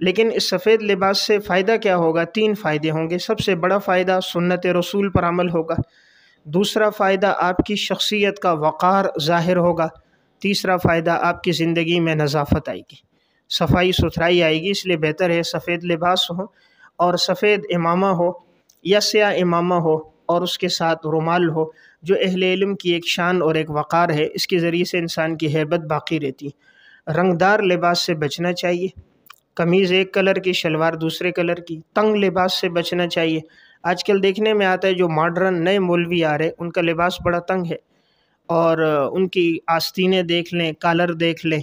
لیکن اس سفید لباس سے فائدہ کیا ہوگا؟ 3 فائدے ہوں گے۔ سب سے بڑا فائدہ سنت رسول پر عمل ہوگا، دوسرا فائدہ آپ کی شخصیت کا وقار ظاہر ہوگا، تیسرا فائدہ آپ کی زندگی میں نظافت آئے گی، صفائی ستھرائی آئے گی۔ اس لیے بہتر ہے سفید لباس ہو اور سفید امامہ ہو یا سیاہ امامہ ہو اور اس کے ساتھ رومال ہو، جو اہل علم کی ایک شان اور ایک وقار ہے، اس کے ذریعے سے انسان کی ہیبت باقی رہتی ہے۔ رنگدار لباس سے بچنا چاہیے، قمیض ایک کلر کی، شلوار دوسرے کلر کی۔ تنگ لباس سے بچنا چاہیے۔ آج کل دیکھنے میں آتا ہے جو ماڈرن نئے مولوی آ رہے ان کا لباس بڑا تنگ ہے، اور ان کی آستینیں دیکھ لیں، کالر دیکھ لیں،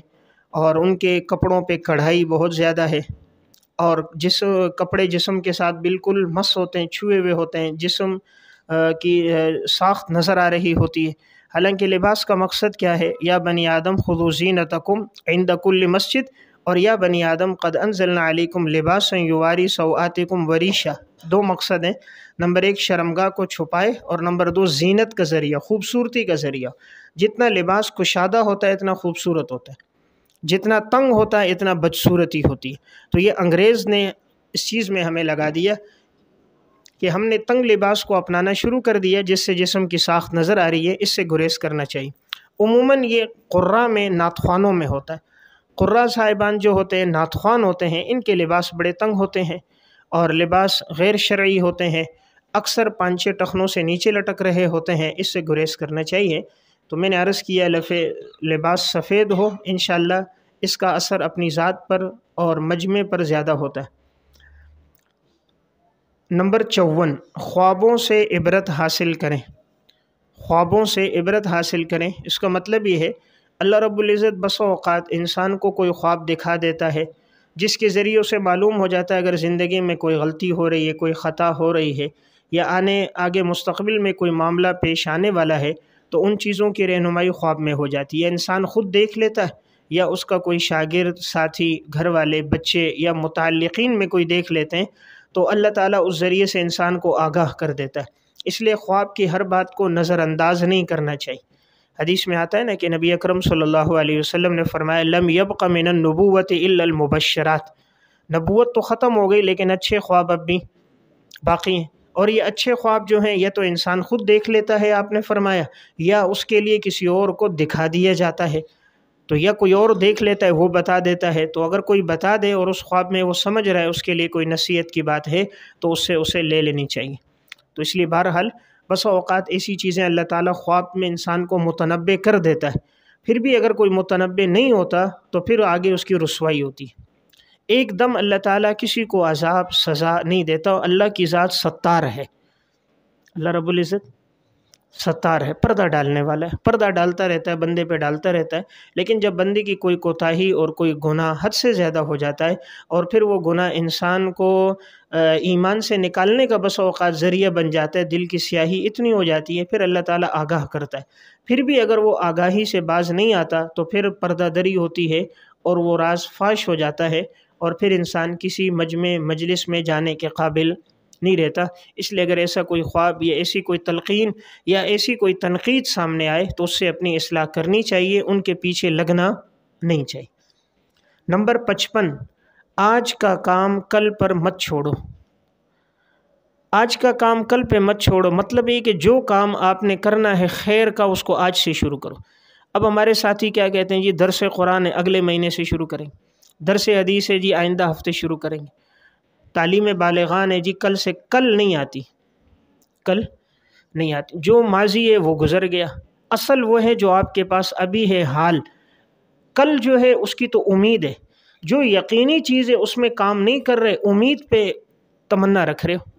اور ان کے کپڑوں پہ کڑھائی بہت زیادہ ہے، اور کپڑے جسم کے ساتھ بالکل مس ہوتے ہیں، چھوئے ہوئے ہوتے ہیں، جسم کی ساخت نظر آ رہی ہوتی ہے۔ حالانکہ لباس کا مقصد کیا ہے؟ یا بنی آدم خذوا زینتکم عند کل مسجد، اور یا بنی آدم قد انزلنا علیکم لباسا یواری سوآتکم وریشا۔ 2 مقصد ہیں، نمبر 1 شرمگاہ کو چھپائے، اور نمبر 2 زینت کا ذریعہ، خوبصورتی کا ذریعہ۔ جتنا لباس کشادہ ہوتا ہے اتنا خوبصورت ہوتا ہے، جتنا تنگ ہوتا ہے اتنا بدصورتی ہوتی ہے۔ تو یہ انگریز نے اس چیز میں ہمیں لگا دیا کہ ہم نے تنگ لباس کو اپنانا شروع کر دیا، جس سے جسم کی ساخت نظر آ رہی ہے، اس سے گریز کرنا چاہیے۔ عموماً یہ قراء میں، نعت خوانوں میں ہوتا ہے۔ قراء صاحبان جو ہوتے ہیں، نعت خوان ہوتے ہیں، ان کے لباس بڑے تنگ ہوتے ہیں اور لباس غیر شرعی ہوتے ہیں، اکثر پانچے ٹخنوں سے نیچے لٹک رہے ہوتے ہیں، اس سے گریز کرنا چاہیے۔ تو میں نے عرض کیا لباس سفید ہو، انشاءاللہ اس کا اثر اپنی ذات پر اور مجمع پر زیادہ ہوتا ہے۔ نمبر 54، خوابوں سے عبرت حاصل کریں۔ خوابوں سے عبرت حاصل کریں، اس کا مطلب یہ ہے اللہ رب العزت بسا اوقات انسان کو کوئی خواب دکھا دیتا ہے جس کے ذریعے اسے معلوم ہو جاتا ہے اگر زندگی میں کوئی غلطی ہو رہی ہے، کوئی خطا ہو رہی ہے، یا آگے مستقبل میں کوئی معاملہ پیش آنے والا ہے، تو ان چیزوں کی رہنمائی خواب میں ہو جاتی ہے۔ انسان خود دیکھ لیتا ہے یا اس کا کوئی شاگرد، ساتھی، گھر والے، بچے یا متعلقین میں کوئی دیکھ لیتے ہیں، تو اللہ تعالیٰ اس ذریعے سے انسان کو آگاہ کر دیتا ہے۔ اس لیے خواب کی ہر بات کو نظر انداز نہیں کرنا چاہیے۔ حدیث میں آتا ہے نا کہ نبی اکرم صلی اللہ علیہ وسلم نے فرمایا لم یبق من النبوۃ الا المبشرات، نبوت تو ختم ہو گئی لیکن اچھے خواب اب بھی باقی ہیں۔ اور یہ اچھے خواب جو ہیں، یہ تو انسان خود دیکھ لیتا ہے، آپ نے فرمایا، یا اس کے لیے کسی اور کو دکھا دیا جاتا ہے، تو یا کوئی اور دیکھ لیتا ہے، وہ بتا دیتا ہے۔ تو اگر کوئی بتا دے اور اس خواب میں وہ سمجھ رہا ہے اس کے لیے کوئی نصیحت کی بات ہے، تو اسے لے لینی چاہیے۔ تو اس لیے بہرحال بسا اوقات ایسی چیزیں اللہ تعالیٰ خواب میں انسان کو متنبع کر دیتا ہے، پھر بھی اگر کوئی متنبع نہیں ہوتا تو پھر آگے اس کی رسوائی ہوتی ہے۔ ایک دم اللہ تعالیٰ کسی کو عذاب سزا نہیں دیتا، اللہ کی ذات ستار ہے۔ اللہ رب العزت ستار ہے، پردہ ڈالنے والا ہے، پردہ ڈالتا رہتا ہے، بندے پہ ڈالتا رہتا ہے، لیکن جب بندے کی کوئی کوتاہی اور کوئی گناہ حد سے زیادہ ہو جاتا ہے اور پھر وہ گناہ انسان کو ایمان سے نکالنے کا بسا اوقات ذریعہ بن جاتا ہے، دل کی سیاہی اتنی ہو جاتی ہے، پھر اللہ تعالیٰ آگاہ کرتا ہے۔ پھر بھی اگر وہ آگاہی سے باز نہیں آتا تو پھر پردہ دری ہوتی ہے اور وہ راز فاش ہو جاتا ہے، اور پھر انسان کسی مجمع مجلس میں جانے کے قابل نہیں رہتا۔ اس لیے اگر ایسا کوئی خواب یا ایسی کوئی تلقین یا ایسی کوئی تنقید سامنے آئے تو اس سے اپنی اصلاح کرنی چاہیے، ان کے پیچھے لگنا نہیں چاہیے۔ نمبر 55، آج کا کام کل پر مت چھوڑو۔ آج کا کام کل پہ مت چھوڑو، مطلب یہ کہ جو کام آپ نے کرنا ہے خیر کا، اس کو آج سے شروع کرو۔ اب ہمارے ساتھی کیا کہتے ہیں جی درس قرآن ہے اگلے مہینے سے شروع کریں، درس حدیث ہے جی آئندہ ہفتے شروع کریں گے، تعلیم بالغان ہے جی کل سے، کل نہیں آتی، کل نہیں آتی۔ جو ماضی ہے وہ گزر گیا، اصل وہ ہے جو آپ کے پاس ابھی ہے حال۔ کل جو ہے اس کی تو امید ہے، جو یقینی چیز ہے اس میں کام نہیں کر رہے، امید پہ تمنا رکھ رہے ہو۔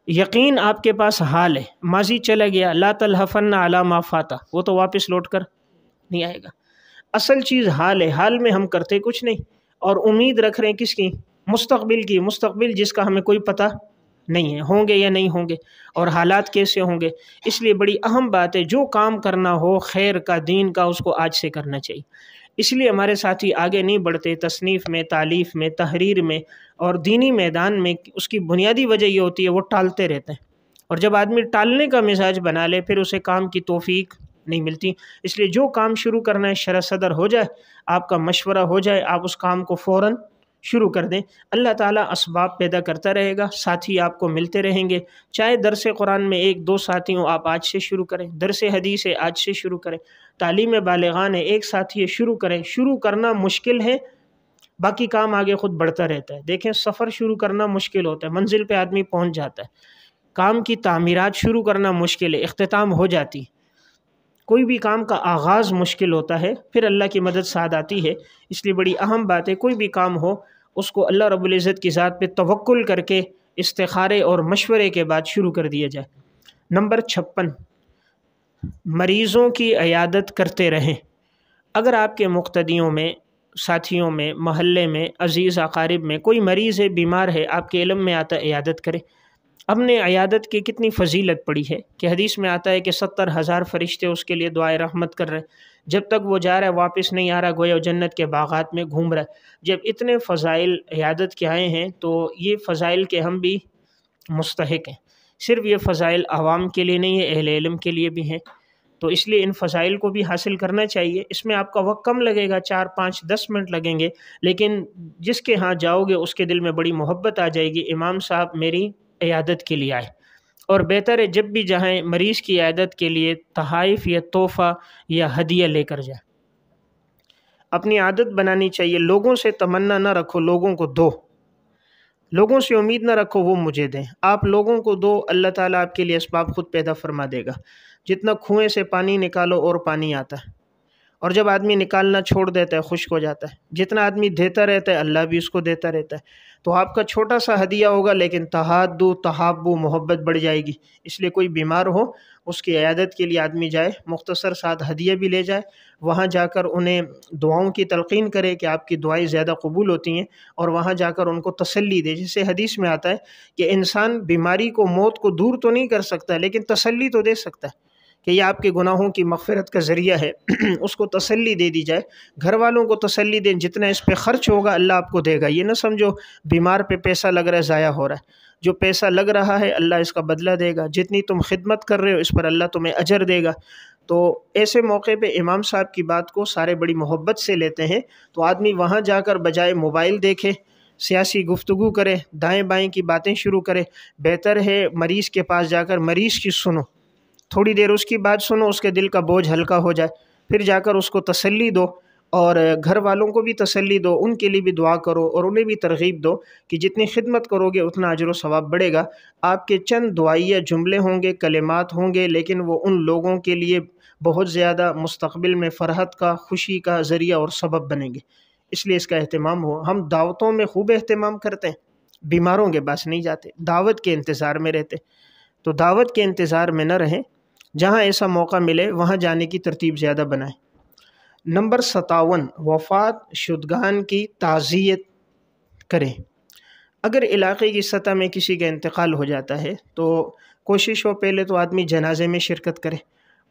یقین آپ کے پاس حال ہے، ماضی چلا گیا، لا تلحفن علی ما فات، وہ تو واپس لوٹ کر نہیں آئے گا۔ اصل چیز حال ہے، حال میں ہم کرتے کچھ نہیں، اور امید رکھ رہے ہیں کس کی؟ مستقبل کی، مستقبل جس کا ہمیں کوئی پتہ نہیں ہے ہوں گے یا نہیں ہوں گے، اور حالات کیسے ہوں گے۔ اس لیے بڑی اہم بات ہے، جو کام کرنا ہو خیر کا، دین کا، اس کو آج سے کرنا چاہیے۔ اس لیے ہمارے ساتھی آگے نہیں بڑھتے تصنیف میں، تالیف میں، تحریر میں اور دینی میدان میں۔ اس کی بنیادی وجہ یہ ہوتی ہے وہ ٹالتے رہتے ہیں، اور جب آدمی ٹالنے کا مزاج بنا لے پھر اسے کام کی توفیق نہیں ملتی۔ اس لیے جو کام شروع کرنا ہے شرح صدر ہو جائے، آپ کا مشورہ ہو جائے، آپ اس کام کو فوراً شروع کر دیں۔ اللہ تعالیٰ اسباب پیدا کرتا رہے گا، ساتھی آپ کو ملتے رہیں گے۔ چاہے درس قرآن میں 1-2 ساتھی ہوں، آپ آج سے شروع کریں۔ درس حدیث ہے، آج سے شروع کریں۔ تعلیم بالغان ہے، ایک ساتھی ہے، شروع کریں۔ شروع کرنا مشکل ہے، باقی کام آگے خود بڑھتا رہتا ہے۔ دیکھیں سفر شروع کرنا مشکل ہوتا ہے، منزل پہ آدمی پہنچ جاتا ہے۔ کام کی تعمیرات شروع کرنا مشکل ہے، اختتام ہو جاتی ہے۔ کوئی بھی کام کا آغاز مشکل ہوتا ہے، پھر اللہ کی مدد ساتھ آتی ہے۔ اس لیے بڑی اہم بات ہے، کوئی بھی کام ہو اس کو اللہ رب العزت کی ذات پہ توکل کر کے استخارے اور مشورے کے بعد شروع کر دیا جائے۔ نمبر 56، مریضوں کی عیادت کرتے رہیں۔ اگر آپ کے مقتدیوں میں، ساتھیوں میں، محلے میں، عزیز اقارب میں کوئی مریض ہے، بیمار ہے، آپ کے علم میں آتا ہے، عیادت کرے۔ اب نے عیادت کی کتنی فضیلت پڑی ہے کہ حدیث میں آتا ہے کہ 70,000 فرشتے اس کے لیے دعائے رحمت کر رہے، جب تک وہ جا رہا ہے واپس نہیں آ رہا، گویا وہ جنت کے باغات میں گھوم رہا ہے۔ جب اتنے فضائل عیادت کے آئے ہیں تو یہ فضائل کے ہم بھی مستحق ہیں۔ صرف یہ فضائل عوام کے لیے نہیں ہے، اہل علم کے لیے بھی ہیں، تو اس لیے ان فضائل کو بھی حاصل کرنا چاہیے۔ اس میں آپ کا وقت کم لگے گا، 4، 5، 10 منٹ لگیں گے، لیکن جس کے ہاں جاؤ گے اس کے دل میں بڑی محبت آ جائے گی، امام صاحب میری عیادت کے لیے آئے۔ اور بہتر ہے جب بھی جائیں مریض کی عیادت کے لیے تحائف یا تحفہ یا ہدیہ لے کر جائیں۔ اپنی عادت بنانی چاہیے، لوگوں سے تمنا نہ رکھو لوگوں کو دو، لوگوں سے امید نہ رکھو وہ مجھے دیں، آپ لوگوں کو دو، اللہ تعالیٰ آپ کے لیے اسباب خود پیدا فرما دے گا۔ جتنا کنویں سے پانی نکالو اور پانی آتا ہے، اور جب آدمی نکالنا چھوڑ دیتا ہے خشک ہو جاتا ہے۔ جتنا آدمی دیتا رہتا ہے اللہ بھی اس کو دیتا رہتا ہے۔ تو آپ کا چھوٹا سا ہدیہ ہوگا لیکن تحادو تحابو محبت بڑھ جائے گی۔ اس لیے کوئی بیمار ہو اس کی عیادت کے لیے آدمی جائے، مختصر ساتھ ہدیہ بھی لے جائے، وہاں جا کر انہیں دعاؤں کی تلقین کرے کہ آپ کی دعائیں زیادہ قبول ہوتی ہیں، اور وہاں جا کر ان کو تسلی دے۔ جیسے حدیث میں آتا ہے کہ انسان بیماری کو، موت کو دور تو نہیں کر سکتا لیکن تسلی تو دے سکتا ہے کہ یہ آپ کے گناہوں کی مغفرت کا ذریعہ ہے، اس کو تسلی دے دی جائے۔ گھر والوں کو تسلی دیں، جتنا اس پہ خرچ ہوگا اللہ آپ کو دے گا۔ یہ نہ سمجھو بیمار پہ پیسہ لگ رہا ہے ضائع ہو رہا ہے، جو پیسہ لگ رہا ہے اللہ اس کا بدلہ دے گا، جتنی تم خدمت کر رہے ہو اس پر اللہ تمہیں اجر دے گا۔ تو ایسے موقع پہ امام صاحب کی بات کو سارے بڑی محبت سے لیتے ہیں، تو آدمی وہاں جا کر بجائے موبائل دیکھے، سیاسی گفتگو کرے، دائیں بائیں کی باتیں شروع کرے، بہتر ہے مریض کے پاس جا کر مریض کی سنو، تھوڑی دیر اس کی بات سنو، اس کے دل کا بوجھ ہلکا ہو جائے، پھر جا کر اس کو تسلی دو، اور گھر والوں کو بھی تسلی دو، ان کے لیے بھی دعا کرو اور انہیں بھی ترغیب دو کہ جتنی خدمت کرو گے اتنا اجر و ثواب بڑھے گا۔ آپ کے چند دعائیہ جملے ہوں گے، کلمات ہوں گے، لیکن وہ ان لوگوں کے لیے بہت زیادہ مستقبل میں فرحت کا، خوشی کا ذریعہ اور سبب بنیں گے۔ اس لیے اس کا اہتمام ہو۔ ہم دعوتوں میں خوب اہتمام کرتے ہیں، بیماروں کے پاس نہیں جاتے، دعوت کے انتظار میں رہتے، تو دعوت کے انتظار میں نہ رہیں، جہاں ایسا موقع ملے وہاں جانے کی ترتیب زیادہ بنائیں۔ نمبر 57، وفات شدگان کی تعزیت کریں۔ اگر علاقے کی سطح میں کسی کا انتقال ہو جاتا ہے تو کوشش ہو پہلے تو آدمی جنازے میں شرکت کرے،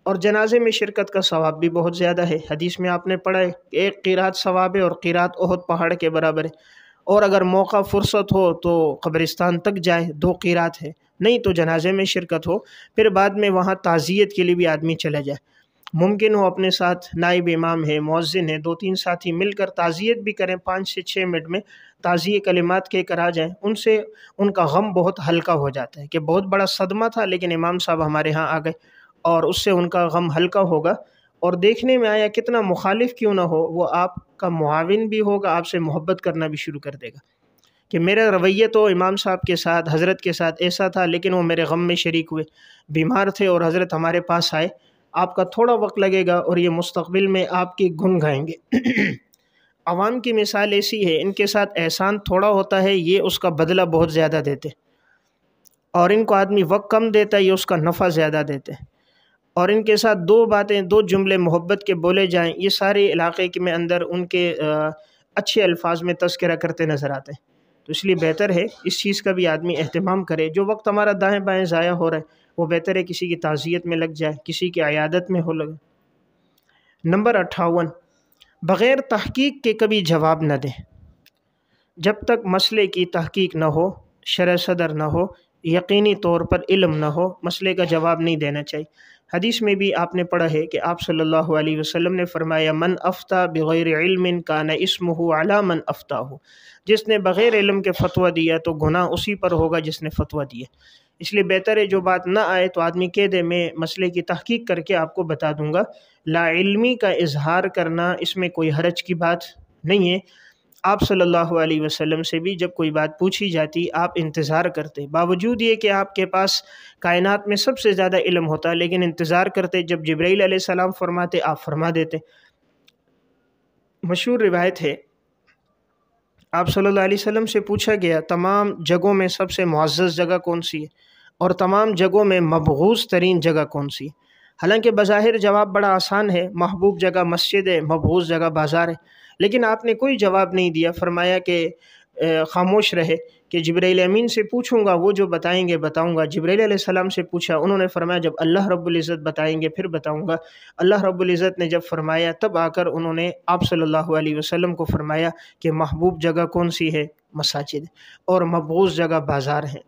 اور جنازے میں شرکت کا ثواب بھی بہت زیادہ ہے۔ حدیث میں آپ نے پڑھا ہے کہ 1 قیرات ثواب ہے اور قیرات احد پہاڑ کے برابر ہے، اور اگر موقع فرصت ہو تو قبرستان تک جائے، 2 قیرات ہے، نہیں تو جنازے میں شرکت ہو، پھر بعد میں وہاں تعزیت کے لیے بھی آدمی چلا جائے۔ ممکن ہو اپنے ساتھ نائب امام ہے، مؤذن ہے، 2-3 ساتھی مل کر تعزیت بھی کریں، 5 سے 6 منٹ میں تعزیہ کلمات کہہ کر آ جائیں، ان سے ان کا غم بہت ہلکا ہو جاتا ہے کہ بہت بڑا صدمہ تھا لیکن امام صاحب ہمارے ہاں آ گئے، اور اس سے ان کا غم ہلکا ہوگا، اور دیکھنے میں آیا کتنا مخالف کیوں نہ ہو وہ آپ کا معاون بھی ہوگا، آپ سے محبت کرنا بھی شروع کر دے گا کہ میرا رویہ تو امام صاحب کے ساتھ، حضرت کے ساتھ ایسا تھا لیکن وہ میرے غم میں شریک ہوئے، بیمار تھے اور حضرت ہمارے پاس آئے۔ آپ کا تھوڑا وقت لگے گا اور یہ مستقبل میں آپ کی گن گائیں گے۔ عوام کی مثال ایسی ہے، ان کے ساتھ احسان تھوڑا ہوتا ہے، یہ اس کا بدلہ بہت زیادہ دیتے، اور ان کو آدمی وقت کم دیتا ہے، یہ اس کا نفع زیادہ دیتے، اور ان کے ساتھ 2 باتیں، 2 جملے محبت کے بولے جائیں، یہ سارے علاقے میں اندر ان کے اچھے الفاظ میں تذکرہ کرتے نظر آتے ہیں۔ تو اس لیے بہتر ہے اس چیز کا بھی آدمی اہتمام کرے۔ جو وقت ہمارا دائیں بائیں ضائع ہو رہا ہے وہ بہتر ہے کسی کی تعزیت میں لگ جائے، کسی کی عیادت میں ہو لگے۔ نمبر 58، بغیر تحقیق کے کبھی جواب نہ دیں۔ جب تک مسئلے کی تحقیق نہ ہو، شرح صدر نہ ہو، یقینی طور پر علم نہ ہو، مسئلے کا جواب نہیں دینا چاہیے۔ حدیث میں بھی آپ نے پڑھا ہے کہ آپ صلی اللہ علیہ وسلم نے فرمایا من افتا بغیر علم کان اسمہ علی من افتاہ، جس نے بغیر علم کے فتویٰ دیا تو گناہ اسی پر ہوگا جس نے فتویٰ دیا۔ اس لیے بہتر ہے جو بات نہ آئے تو آدمی کہہ دے میں مسئلے کی تحقیق کر کے آپ کو بتا دوں گا۔ لا علمی کا اظہار کرنا اس میں کوئی حرج کی بات نہیں ہے۔ آپ صلی اللہ علیہ وسلم سے بھی جب کوئی بات پوچھی جاتی آپ انتظار کرتے، باوجود یہ کہ آپ کے پاس کائنات میں سب سے زیادہ علم ہوتا، لیکن انتظار کرتے، جب جبرائیل علیہ السلام فرماتے آپ فرما دیتے۔ مشہور روایت ہے، آپ صلی اللہ علیہ وسلم سے پوچھا گیا تمام جگہوں میں سب سے معزز جگہ کون سی ہے اور تمام جگہوں میں مبغوض ترین جگہ کون سی ہے؟ حالانکہ بظاہر جواب بڑا آسان ہے، محبوب جگہ مسجد ہے، مبغوض جگہ بازار ہے، لیکن آپ نے کوئی جواب نہیں دیا۔ فرمایا کہ خاموش رہے کہ جبرائیل امین سے پوچھوں گا، وہ جو بتائیں گے بتاؤں گا۔ جبرائیل علیہ السلام سے پوچھا، انہوں نے فرمایا جب اللہ رب العزت بتائیں گے پھر بتاؤں گا۔ اللہ رب العزت نے جب فرمایا تب آ کر انہوں نے آپ صلی اللہ علیہ وسلم کو فرمایا کہ محبوب جگہ کون سی ہے؟ مساجد، اور مبغوض جگہ بازار ہے۔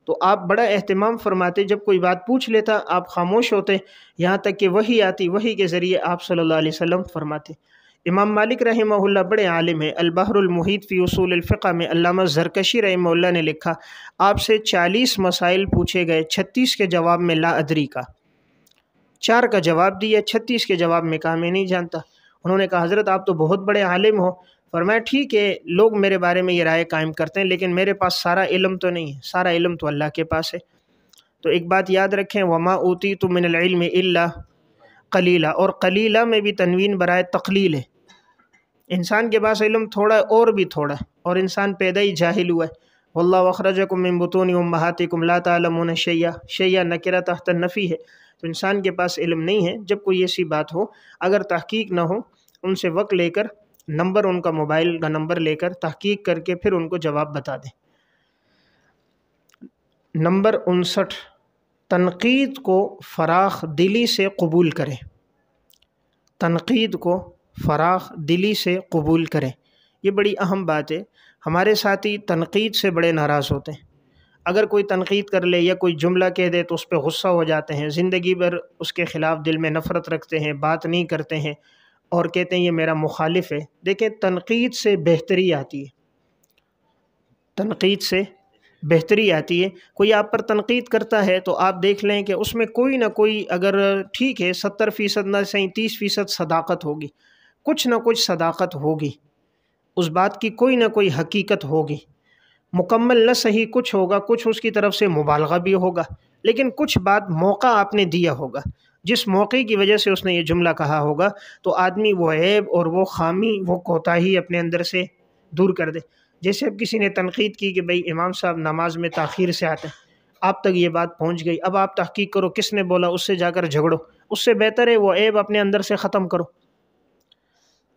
تو آپ بڑا اہتمام فرماتے، جب کوئی بات پوچھ لیتا آپ خاموش ہوتے، یہاں تک کہ وحی آتی، وحی کے ذریعے آپ صلی اللہ علیہ وسلم فرماتے۔ امام مالک رحمہ اللہ بڑے عالم ہیں، البحر المحیط فی اصول الفقہ میں علامہ زرکشی رحمہ اللہ نے لکھا آپ سے 40 مسائل پوچھے گئے، 36 کے جواب میں لا ادری کا، 4 کا جواب دیا، 36 کے جواب میں کہا میں نہیں جانتا۔ انہوں نے کہا حضرت آپ تو بہت بڑے عالم ہو۔ فرمایا ٹھیک ہے، لوگ میرے بارے میں یہ رائے قائم کرتے ہیں، لیکن میرے پاس سارا علم تو نہیں ہے، سارا علم تو اللہ کے پاس ہے۔ تو ایک بات یاد رکھیں، وما اوتیت من العلم الا قلیلا، اور قلیلا میں بھی تنوین برائے تقلیل ہے۔ انسان کے پاس علم تھوڑا اور بھی تھوڑا، اور انسان پیدا ہی جاہل ہوا ہے۔ واللہ اخرجکم من بطون امہاتکم لا تعلمون شیئا، شیئا نکرہ تحت النفی ہے، تو انسان کے پاس علم نہیں ہے۔ جب کوئی ایسی بات ہو، اگر تحقیق نہ ہو، ان سے وقت لے کر، نمبر ان کا موبائل کا نمبر لے کر تحقیق کر کے پھر ان کو جواب بتا دیں۔ نمبر 59، تنقید کو فراخ دلی سے قبول کریں۔ تنقید کو فراخ دلی سے قبول کریں، یہ بڑی اہم بات ہے۔ ہمارے ساتھی تنقید سے بڑے ناراض ہوتے ہیں۔ اگر کوئی تنقید کر لے یا کوئی جملہ کہہ دے تو اس پہ غصہ ہو جاتے ہیں، زندگی بھر اس کے خلاف دل میں نفرت رکھتے ہیں، بات نہیں کرتے ہیں اور کہتے ہیں یہ میرا مخالف ہے۔ دیکھیں تنقید سے بہتری آتی ہے، تنقید سے بہتری آتی ہے۔ کوئی آپ پر تنقید کرتا ہے تو آپ دیکھ لیں کہ اس میں کوئی نہ کوئی، اگر ٹھیک ہے 70% نہ صحیح 30% صداقت ہوگی، کچھ نہ کچھ صداقت ہوگی، اس بات کی کوئی نہ کوئی حقیقت ہوگی۔ مکمل نہ صحیح کچھ ہوگا، کچھ اس کی طرف سے مبالغہ بھی ہوگا، لیکن کچھ بات موقع آپ نے دیا ہوگا، جس موقع کی وجہ سے اس نے یہ جملہ کہا ہوگا، تو آدمی وہ عیب اور وہ خامی، وہ کوتاہی اپنے اندر سے دور کر دے۔ جیسے اب کسی نے تنقید کی کہ بھئی امام صاحب نماز میں تاخیر سے آتے ہیں، آپ تک یہ بات پہنچ گئی، اب آپ تحقیق کرو کس نے بولا، اس سے جا کر جھگڑو، اس سے بہتر ہے وہ عیب اپنے اندر سے ختم کرو۔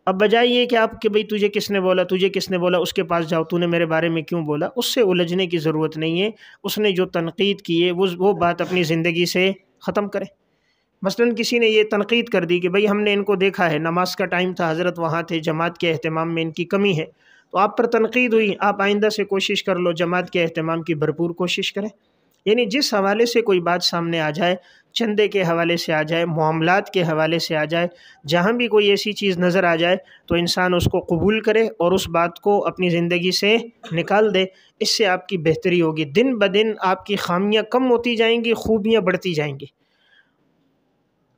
اب بجائے یہ کہ آپ کہ بھئی تجھے کس نے بولا، تجھے کس نے بولا، اس کے پاس جاؤ، تو نے میرے بارے میں کیوں بولا، اس سے الجھنے کی ضرورت نہیں ہے۔ اس نے جو تنقید کی ہے وہ بات اپنی زندگی سے ختم کرے۔ مثلاً کسی نے یہ تنقید کر دی کہ بھئی ہم نے ان کو دیکھا ہے، نماز کا ٹائم تھا، حضرت وہاں تھے، جماعت کے اہتمام میں ان کی کمی ہے، تو آپ پر تنقید ہوئی، آپ آئندہ سے کوشش کر لو جماعت کے اہتمام کی بھرپور کوشش کریں۔ یعنی جس حوالے سے کوئی بات سامنے آ جائے، چندے کے حوالے سے آ جائے، معاملات کے حوالے سے آ جائے، جہاں بھی کوئی ایسی چیز نظر آ جائے تو انسان اس کو قبول کرے اور اس بات کو اپنی زندگی سے نکال دے۔ اس سے آپ کی بہتری ہوگی، دن بدن آپ کی خامیاں کم ہوتی جائیں گی، خوبیاں بڑھتی جائیں گی۔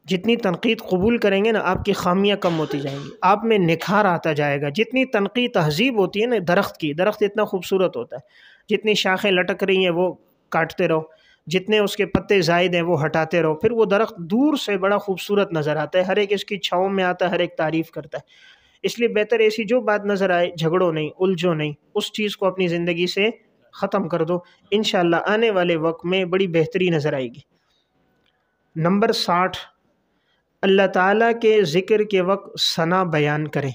جتنی تنقید قبول کریں گے نا، آپ کی خامیاں کم ہوتی جائیں گی، آپ میں نکھار آتا جائے گا۔ جتنی تنقید تہذیب ہوتی ہے نا درخت کی، درخت اتنا خوبصورت ہوتا ہے، جتنی شاخیں لٹک رہی ہیں وہ کاٹتے رہو، جتنے اس کے پتے زائد ہیں وہ ہٹاتے رہو، پھر وہ درخت دور سے بڑا خوبصورت نظر آتا ہے، ہر ایک اس کی چھاؤں میں آتا ہے، ہر ایک تعریف کرتا ہے۔ اس لیے بہتر ایسی جو بات نظر آئے جھگڑو نہیں، الجھو نہیں، اس چیز کو اپنی زندگی سے ختم کر دو، انشاءاللہ آنے والے وقت میں بڑی بہتری نظر آئے گی۔ نمبر 60، اللہ تعالیٰ کے ذکر کے وقت ثنا بیان کریں۔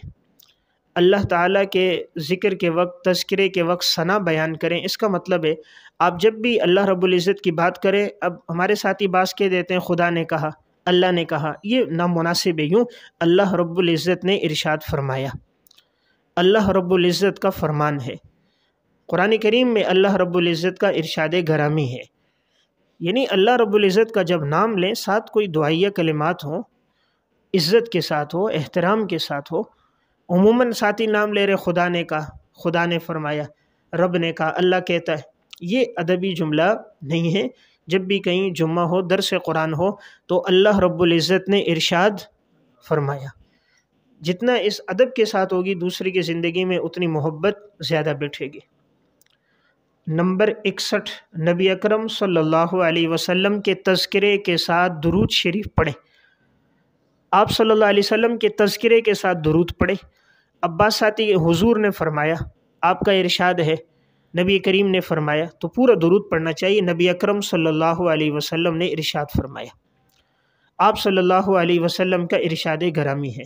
اللہ تعالیٰ کے ذکر کے وقت، تذکرے کے وقت ثنا بیان کریں۔ اس کا مطلب ہے آپ جب بھی اللہ رب العزت کی بات کریں، اب ہمارے ساتھی باز کہہ دیتے ہیں خدا نے کہا، اللہ نے کہا، یہ نامناسب ہے۔ یوں اللہ رب العزت نے ارشاد فرمایا، اللہ رب العزت کا فرمان ہے، قرآن کریم میں اللہ رب العزت کا ارشاد گرامی ہے۔ یعنی اللہ رب العزت کا جب نام لیں ساتھ کوئی دعائیہ کلمات ہوں، عزت کے ساتھ ہو، احترام کے ساتھ ہو۔ عموماً ساتھی نام لے رہے، خدا نے کہا، خدا نے فرمایا، رب نے کہا، اللہ کہتا ہے، یہ ادبی جملہ نہیں ہے۔ جب بھی کہیں جمعہ ہو، درس قرآن ہو، تو اللہ رب العزت نے ارشاد فرمایا۔ جتنا اس ادب کے ساتھ ہوگی دوسری کی زندگی میں اتنی محبت زیادہ بیٹھے گی۔ نمبر 61، نبی اکرم صلی اللہ علیہ وسلم کے تذکرے کے ساتھ درود شریف پڑھیں۔ آپ صلی اللہ علیہ وسلم کے تذکرے کے ساتھ درود پڑھیں۔ عباس ساتھی حضور نے فرمایا، آپ کا ارشاد ہے، نبی کریم نے فرمایا، تو پورا درود پڑھنا چاہیے۔ نبی اکرم صلی اللہ علیہ وسلم نے ارشاد فرمایا۔ آپ صلی اللہ علیہ وسلم کا ارشاد گرامی ہے،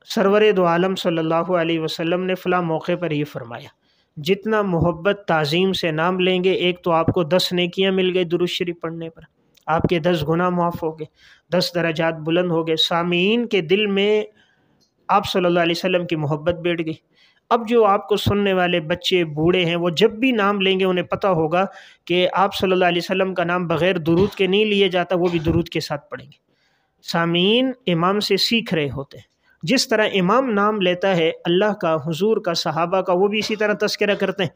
سرور دو عالم صلی اللہ علیہ وسلم نے فلاں موقع پر یہ فرمایا، جتنا محبت تعظیم سے نام لیں گے، ایک تو آپ کو 10 نیکیاں مل گئی درود شریف پڑھنے پر، آپ کے 10 گناہ معاف ہو گئے، 10 درجات بلند ہو گئے، سامعین کے دل میں آپ صلی اللہ علیہ وسلم کی محبت بیٹھ گئی۔ اب جو آپ کو سننے والے بچے بوڑھے ہیں، وہ جب بھی نام لیں گے انہیں پتہ ہوگا کہ آپ صلی اللہ علیہ وسلم کا نام بغیر درود کے نہیں لیے جاتا، وہ بھی درود کے ساتھ پڑھیں گے۔ سامعین امام سے سیکھ رہے ہوتے ہیں، جس طرح امام نام لیتا ہے اللہ کا، حضور کا، صحابہ کا، وہ بھی اسی طرح تذکرہ کرتے ہیں۔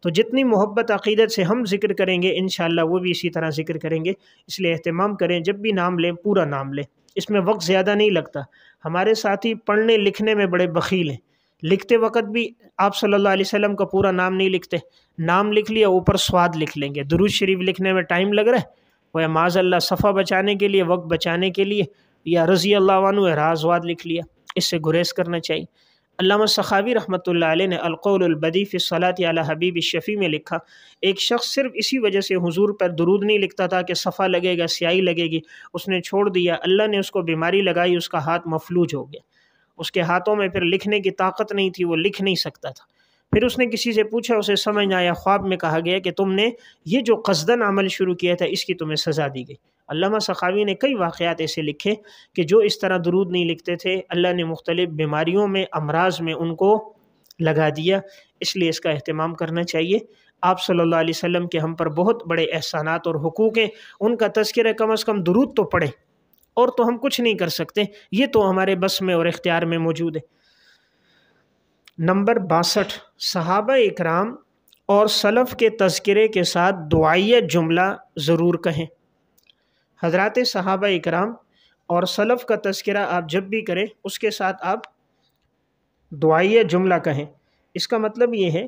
تو جتنی محبت عقیدت سے ہم ذکر کریں گے انشاءاللہ وہ بھی اسی طرح ذکر کریں گے۔ اس لیے اہتمام کریں، جب بھی نام لیں پورا نام لیں، اس میں وقت زیادہ نہیں لگتا۔ ہمارے ساتھی پڑھنے لکھنے میں بڑے بخیل ہیں، لکھتے وقت بھی آپ صلی اللہ علیہ وسلم کا پورا نام نہیں لکھتے، نام لکھ لیا اوپر سواد لکھ لیں گے۔ درود شریف لکھنے میں ٹائم لگ رہا ہے، وہ معاذ اللہ صفحہ بچانے کے لیے، وقت بچانے کے لیے، یا رضی اللہ عنہ راز واد لکھ لیا، اس سے گریز کرنا چاہیے۔ علامہ سخاوی رحمۃ اللہ علیہ نے القول البدیع فی الصلاۃ علی حبیب الشفیع میں لکھا، ایک شخص صرف اسی وجہ سے حضور پر درود نہیں لکھتا تھا کہ صفحہ لگے گا، سیاہی لگے گی، اس نے چھوڑ دیا، اللہ نے اس کو بیماری لگائی، اس کا ہاتھ مفلوج ہو گیا، اس کے ہاتھوں میں پھر لکھنے کی طاقت نہیں تھی، وہ لکھ نہیں سکتا تھا۔ پھر اس نے کسی سے پوچھا، اسے سمجھ نہ آیا، خواب میں کہا گیا کہ تم نے یہ جو قصدن عمل شروع کیا تھا اس کی تمہیں سزا دی گئی۔ علامہ سخاوی نے کئی واقعات ایسے لکھے کہ جو اس طرح درود نہیں لکھتے تھے، اللہ نے مختلف بیماریوں میں، امراض میں ان کو لگا دیا۔ اس لیے اس کا اہتمام کرنا چاہیے۔ آپ صلی اللہ علیہ وسلم کے ہم پر بہت بڑے احسانات اور حقوق ہیں، ان کا تذکرہ کم از کم درود تو پڑھیں، اور تو ہم کچھ نہیں کر سکتے، یہ تو ہمارے بس میں اور اختیار میں موجود ہے۔ نمبر 62، صحابہ اکرام اور سلف کے تذکرے کے ساتھ دعائیہ جملہ ضرور کہیں۔ حضرات صحابہ اکرام اور سلف کا تذکرہ آپ جب بھی کریں اس کے ساتھ آپ دعائیہ جملہ کہیں۔ اس کا مطلب یہ ہے،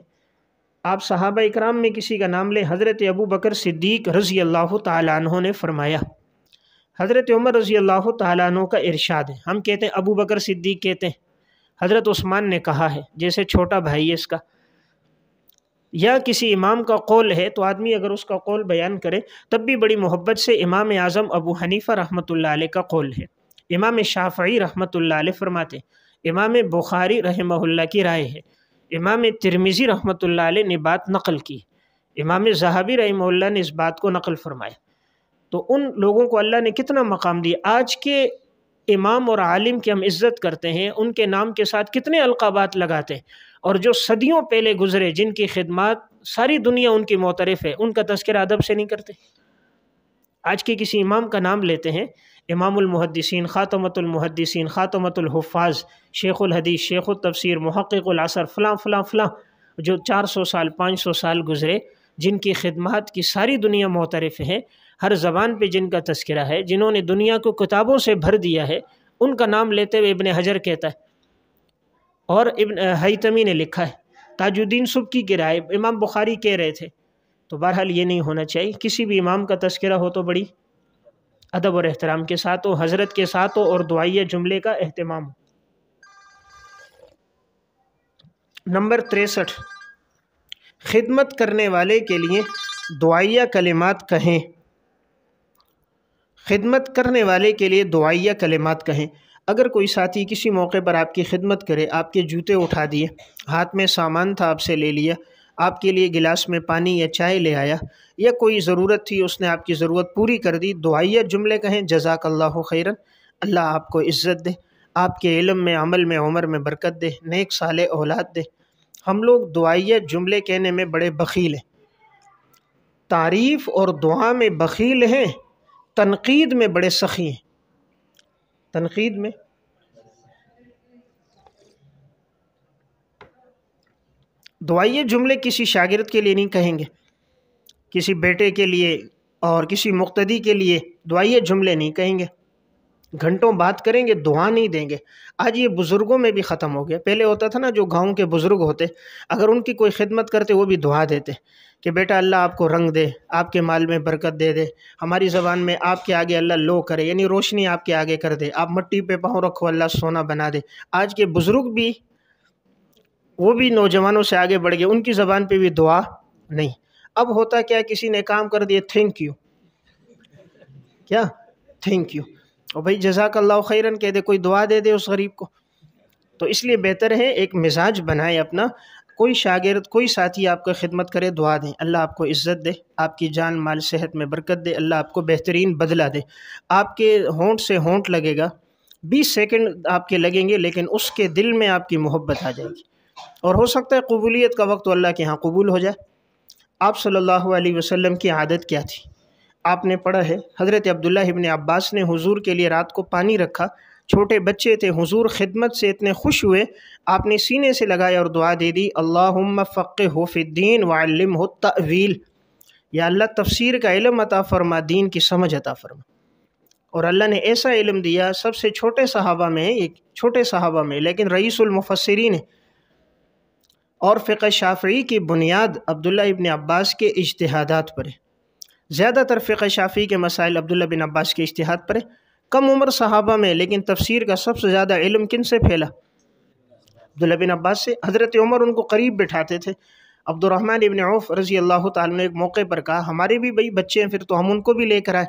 آپ صحابہ اکرام میں کسی کا نام لیں، حضرت ابو بکر صدیق رضی اللہ تعالیٰ عنہ نے فرمایا، حضرت عمر رضی اللہ تعالیٰ عنہ کا ارشاد ہے، ہم کہتے ہیں ابو بکر صدیق کہتے ہیں، حضرت عثمان نے کہا ہے، جیسے چھوٹا بھائی ہے اس کا، یا کسی امام کا قول ہے تو آدمی اگر اس کا قول بیان کرے تب بھی بڑی محبت سے امام اعظم ابو حنیفہ رحمۃ اللہ علیہ کا قول ہے، امام شافعی رحمۃ اللہ علیہ فرماتے ہیں، امام بخاری رحمہ اللہ کی رائے ہے، امام ترمذی رحمۃ اللہ علیہ نے بات نقل کی، امام ذہبی رحمہ اللہ نے اس بات کو نقل فرمایا۔ تو ان لوگوں کو اللہ نے کتنا مقام دیا۔ آج کے امام اور عالم کی ہم عزت کرتے ہیں، ان کے نام کے ساتھ کتنے القابات لگاتے ہیں، اور جو صدیوں پہلے گزرے جن کی خدمات ساری دنیا ان کی معترف ہے، ان کا تذکرہ ادب سے نہیں کرتے۔ آج کے کسی امام کا نام لیتے ہیں، امام المحدثین، خاتمۃ المحدثین، خاتمۃ الحفاظ، شیخ الحدیث، شیخ التفسیر، محقق العصر، فلاں فلاں فلاں، جو 400 سال 500 سال گزرے، جن کی خدمات کی ساری دنیا معترف ہے، ہر زبان پہ جن کا تذکرہ ہے، جنہوں نے دنیا کو کتابوں سے بھر دیا ہے، ان کا نام لیتے ہوئے ابن حجر کہتا ہے، اور ابن حیتمی نے لکھا ہے، تاج الدین سبکی کی رائے، امام بخاری کہہ رہے تھے۔ تو بہرحال یہ نہیں ہونا چاہیے، کسی بھی امام کا تذکرہ ہو تو بڑی ادب اور احترام کے ساتھ ہو، حضرت کے ساتھ ہو، اور دعائیہ جملے کا اہتمام ہو۔ نمبر 63، خدمت کرنے والے کے لیے دعائیہ کلمات کہیں۔ خدمت کرنے والے کے لیے دعائیہ کلمات کہیں۔ اگر کوئی ساتھی کسی موقع پر آپ کی خدمت کرے، آپ کے جوتے اٹھا دیے، ہاتھ میں سامان تھا آپ سے لے لیا، آپ کے لیے گلاس میں پانی یا چائے لے آیا، یا کوئی ضرورت تھی اس نے آپ کی ضرورت پوری کر دی، دعائیہ جملے کہیں، جزاک اللہ خیرن، اللہ آپ کو عزت دے، آپ کے علم میں، عمل میں، عمر میں برکت دے، نیک صالح اولاد دے۔ ہم لوگ دعائیہ جملے کہنے میں بڑے بخیل ہیں۔ تعریف اور دعا میں بخیل ہیں، تنقید میں بڑے سخی ہیں۔ تنقید میں دعائیے جملے کسی شاگرد کے لیے نہیں کہیں گے، کسی بیٹے کے لیے اور کسی مقتدی کے لیے دعائیے جملے نہیں کہیں گے، گھنٹوں بات کریں گے، دعا نہیں دیں گے۔ آج یہ بزرگوں میں بھی ختم ہو گیا۔ پہلے ہوتا تھا نا، جو گاؤں کے بزرگ ہوتے، اگر ان کی کوئی خدمت کرتے وہ بھی دعا دیتے کہ بیٹا اللہ آپ کو رنگ دے، آپ کے مال میں برکت دے دے، ہماری زبان میں آپ کے آگے اللہ لو کرے، یعنی روشنی آپ کے آگے کر دے، آپ مٹی پہ پاؤں رکھو اللہ سونا بنا دے۔ آج کے بزرگ بھی، وہ بھی نوجوانوں سے آگے بڑھ گئے، ان کی زبان پہ بھی دعا نہیں۔ اب ہوتا کیا، کسی نے کام کر دیا، تھینک یو، کیا تھینک یو، اور بھائی جزاک اللہ خیرن کہہ دے، کوئی دعا دے دے اس غریب کو۔ تو اس لیے بہتر ہے ایک مزاج بنائے اپنا، کوئی شاگرد کوئی ساتھی آپ کو خدمت کرے، دعا دیں، اللہ آپ کو عزت دے، آپ کی جان مال صحت میں برکت دے، اللہ آپ کو بہترین بدلہ دے۔ آپ کے ہونٹ سے ہونٹ لگے گا، 20 سیکنڈ آپ کے لگیں گے، لیکن اس کے دل میں آپ کی محبت آ جائے گی، اور ہو سکتا ہے قبولیت کا وقت تو اللہ کے ہاں قبول ہو جائے۔ آپ صلی اللہ علیہ وسلم کی عادت کیا تھی؟ آپ نے پڑھا ہے، حضرت عبداللہ ابن عباس نے حضور کے لیے رات کو پانی رکھا، چھوٹے بچے تھے، حضور خدمت سے اتنے خوش ہوئے، آپ نے سینے سے لگایا اور دعا دے دی، اللہم فقہہ فی الدین وعلمہ التأویل، یا اللہ تفسیر کا علم عطا فرما، دین کی سمجھ عطا فرما۔ اور اللہ نے ایسا علم دیا، سب سے چھوٹے صحابہ میں، ایک چھوٹے صحابہ میں، لیکن رئیس المفسرین ہے، اور فقہ شافعی کی بنیاد عبداللہ ابن عباس کے اجتہادات پر ہے۔ زیادہ تر فقہ شافعی کے مسائل عبداللہ بن عباس کے اجتہاد پر ہے۔ کم عمر صحابہ میں، لیکن تفسیر کا سب سے زیادہ علم کن سے پھیلا؟ عبداللہ بن عباس سے۔ حضرت عمر ان کو قریب بٹھاتے تھے۔ عبد الرحمن ابن عوف رضی اللہ تعالیٰ نے ایک موقع پر کہا، ہمارے بھی بھائی بچے ہیں، پھر تو ہم ان کو بھی لے کر آئے،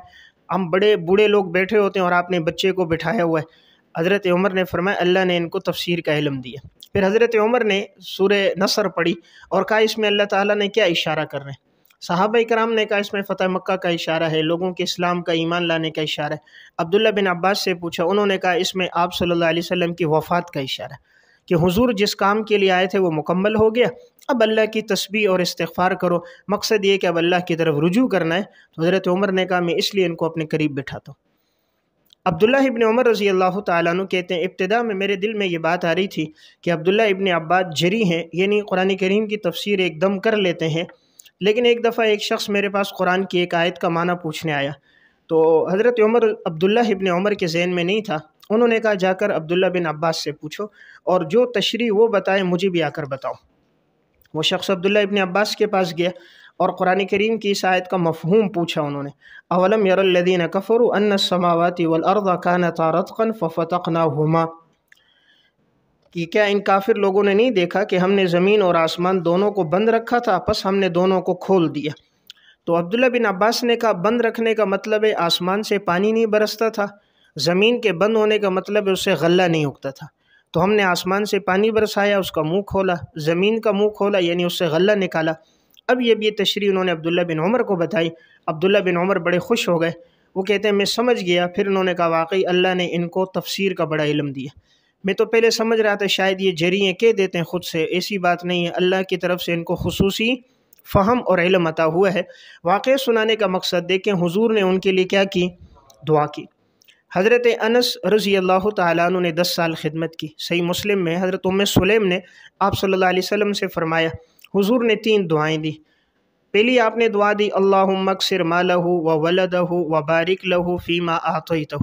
ہم بڑے بوڑھے لوگ بیٹھے ہوتے ہیں اور آپ نے بچے کو بٹھایا ہوا ہے۔ حضرت عمر نے فرمایا اللہ نے ان کو تفسیر کا علم دیا۔ پھر حضرت عمر نے سورہ نصر پڑھی اور کہا اس میں اللہ تعالیٰ نے کیا اشارہ کر رہے ہیں؟ صحابہ کرام نے کہا اس میں فتح مکہ کا اشارہ ہے، لوگوں کے اسلام کا ایمان لانے کا اشارہ ہے۔ عبداللہ بن عباس سے پوچھا، انہوں نے کہا اس میں آپ صلی اللہ علیہ وسلم کی وفات کا اشارہ ہے، کہ حضور جس کام کے لیے آئے تھے وہ مکمل ہو گیا، اب اللہ کی تسبیح اور استغفار کرو، مقصد یہ کہ اب اللہ کی طرف رجوع کرنا ہے۔ تو حضرت عمر نے کہا میں اس لیے ان کو اپنے قریب بٹھاتا ہوں۔ عبداللہ ابن عمر رضی اللہ تعالیٰ عنہ کہتے ہیں ابتدا میں میرے دل میں یہ بات آ رہی تھی کہ عبداللہ ابن عباس جری ہیں، یعنی قرآن کریم کی تفسیر ایک دم کر لیتے ہیں، لیکن ایک دفعہ ایک شخص میرے پاس قرآن کی ایک آیت کا معنی پوچھنے آیا، تو حضرت عبداللہ ابن عمر کے ذہن میں نہیں تھا، انہوں نے کہا جا کر عبداللہ بن عباس سے پوچھو اور جو تشریح وہ بتائے مجھے بھی آ کر بتاؤ۔ وہ شخص عبداللہ ابن عباس کے پاس گیا اور قرآن کریم کی اس آیت کا مفہوم پوچھا انہوں نے، اولم یر الذین کفروا ان السماوات والارض کانتا رتقا ففتقناہما، کہ کیا ان کافر لوگوں نے نہیں دیکھا کہ ہم نے زمین اور آسمان دونوں کو بند رکھا تھا، پس ہم نے دونوں کو کھول دیا۔ تو عبداللہ بن عباس نے کہا بند رکھنے کا مطلب ہے آسمان سے پانی نہیں برستا تھا، زمین کے بند ہونے کا مطلب ہے اس سے غلہ نہیں اگتا تھا، تو ہم نے آسمان سے پانی برسایا، اس کا منہ کھولا، زمین کا منہ کھولا، یعنی اس سے غلہ نکالا۔ اب یہ تشریح انہوں نے عبداللہ بن عمر کو بتائی، عبداللہ بن عمر بڑے خوش ہو گئے، وہ کہتے ہیں میں سمجھ گیا۔ پھر انہوں نے کہا واقعی اللہ نے ان کو تفسیر کا بڑا علم دیا، میں تو پہلے سمجھ رہا تھا شاید یہ جری ہیں، کہہ دیتے ہیں خود سے، ایسی بات نہیں ہے، اللہ کی طرف سے ان کو خصوصی فہم اور علم عطا ہوا ہے۔ واقعہ سنانے کا مقصد دیکھیں حضور نے ان کے لیے کیا کی، دعا کی۔ حضرت انس رضی اللہ تعالیٰ عنہ نے 10 سال خدمت کی۔ صحیح مسلم میں حضرت ام سلیم نے آپ صلی اللہ علیہ وسلم سے فرمایا، حضور نے 3 دعائیں دی۔ پہلی آپ نے دعا دی اللہم اکثر مالہ وولدہ وبارک لہ فیما اعطیتہ،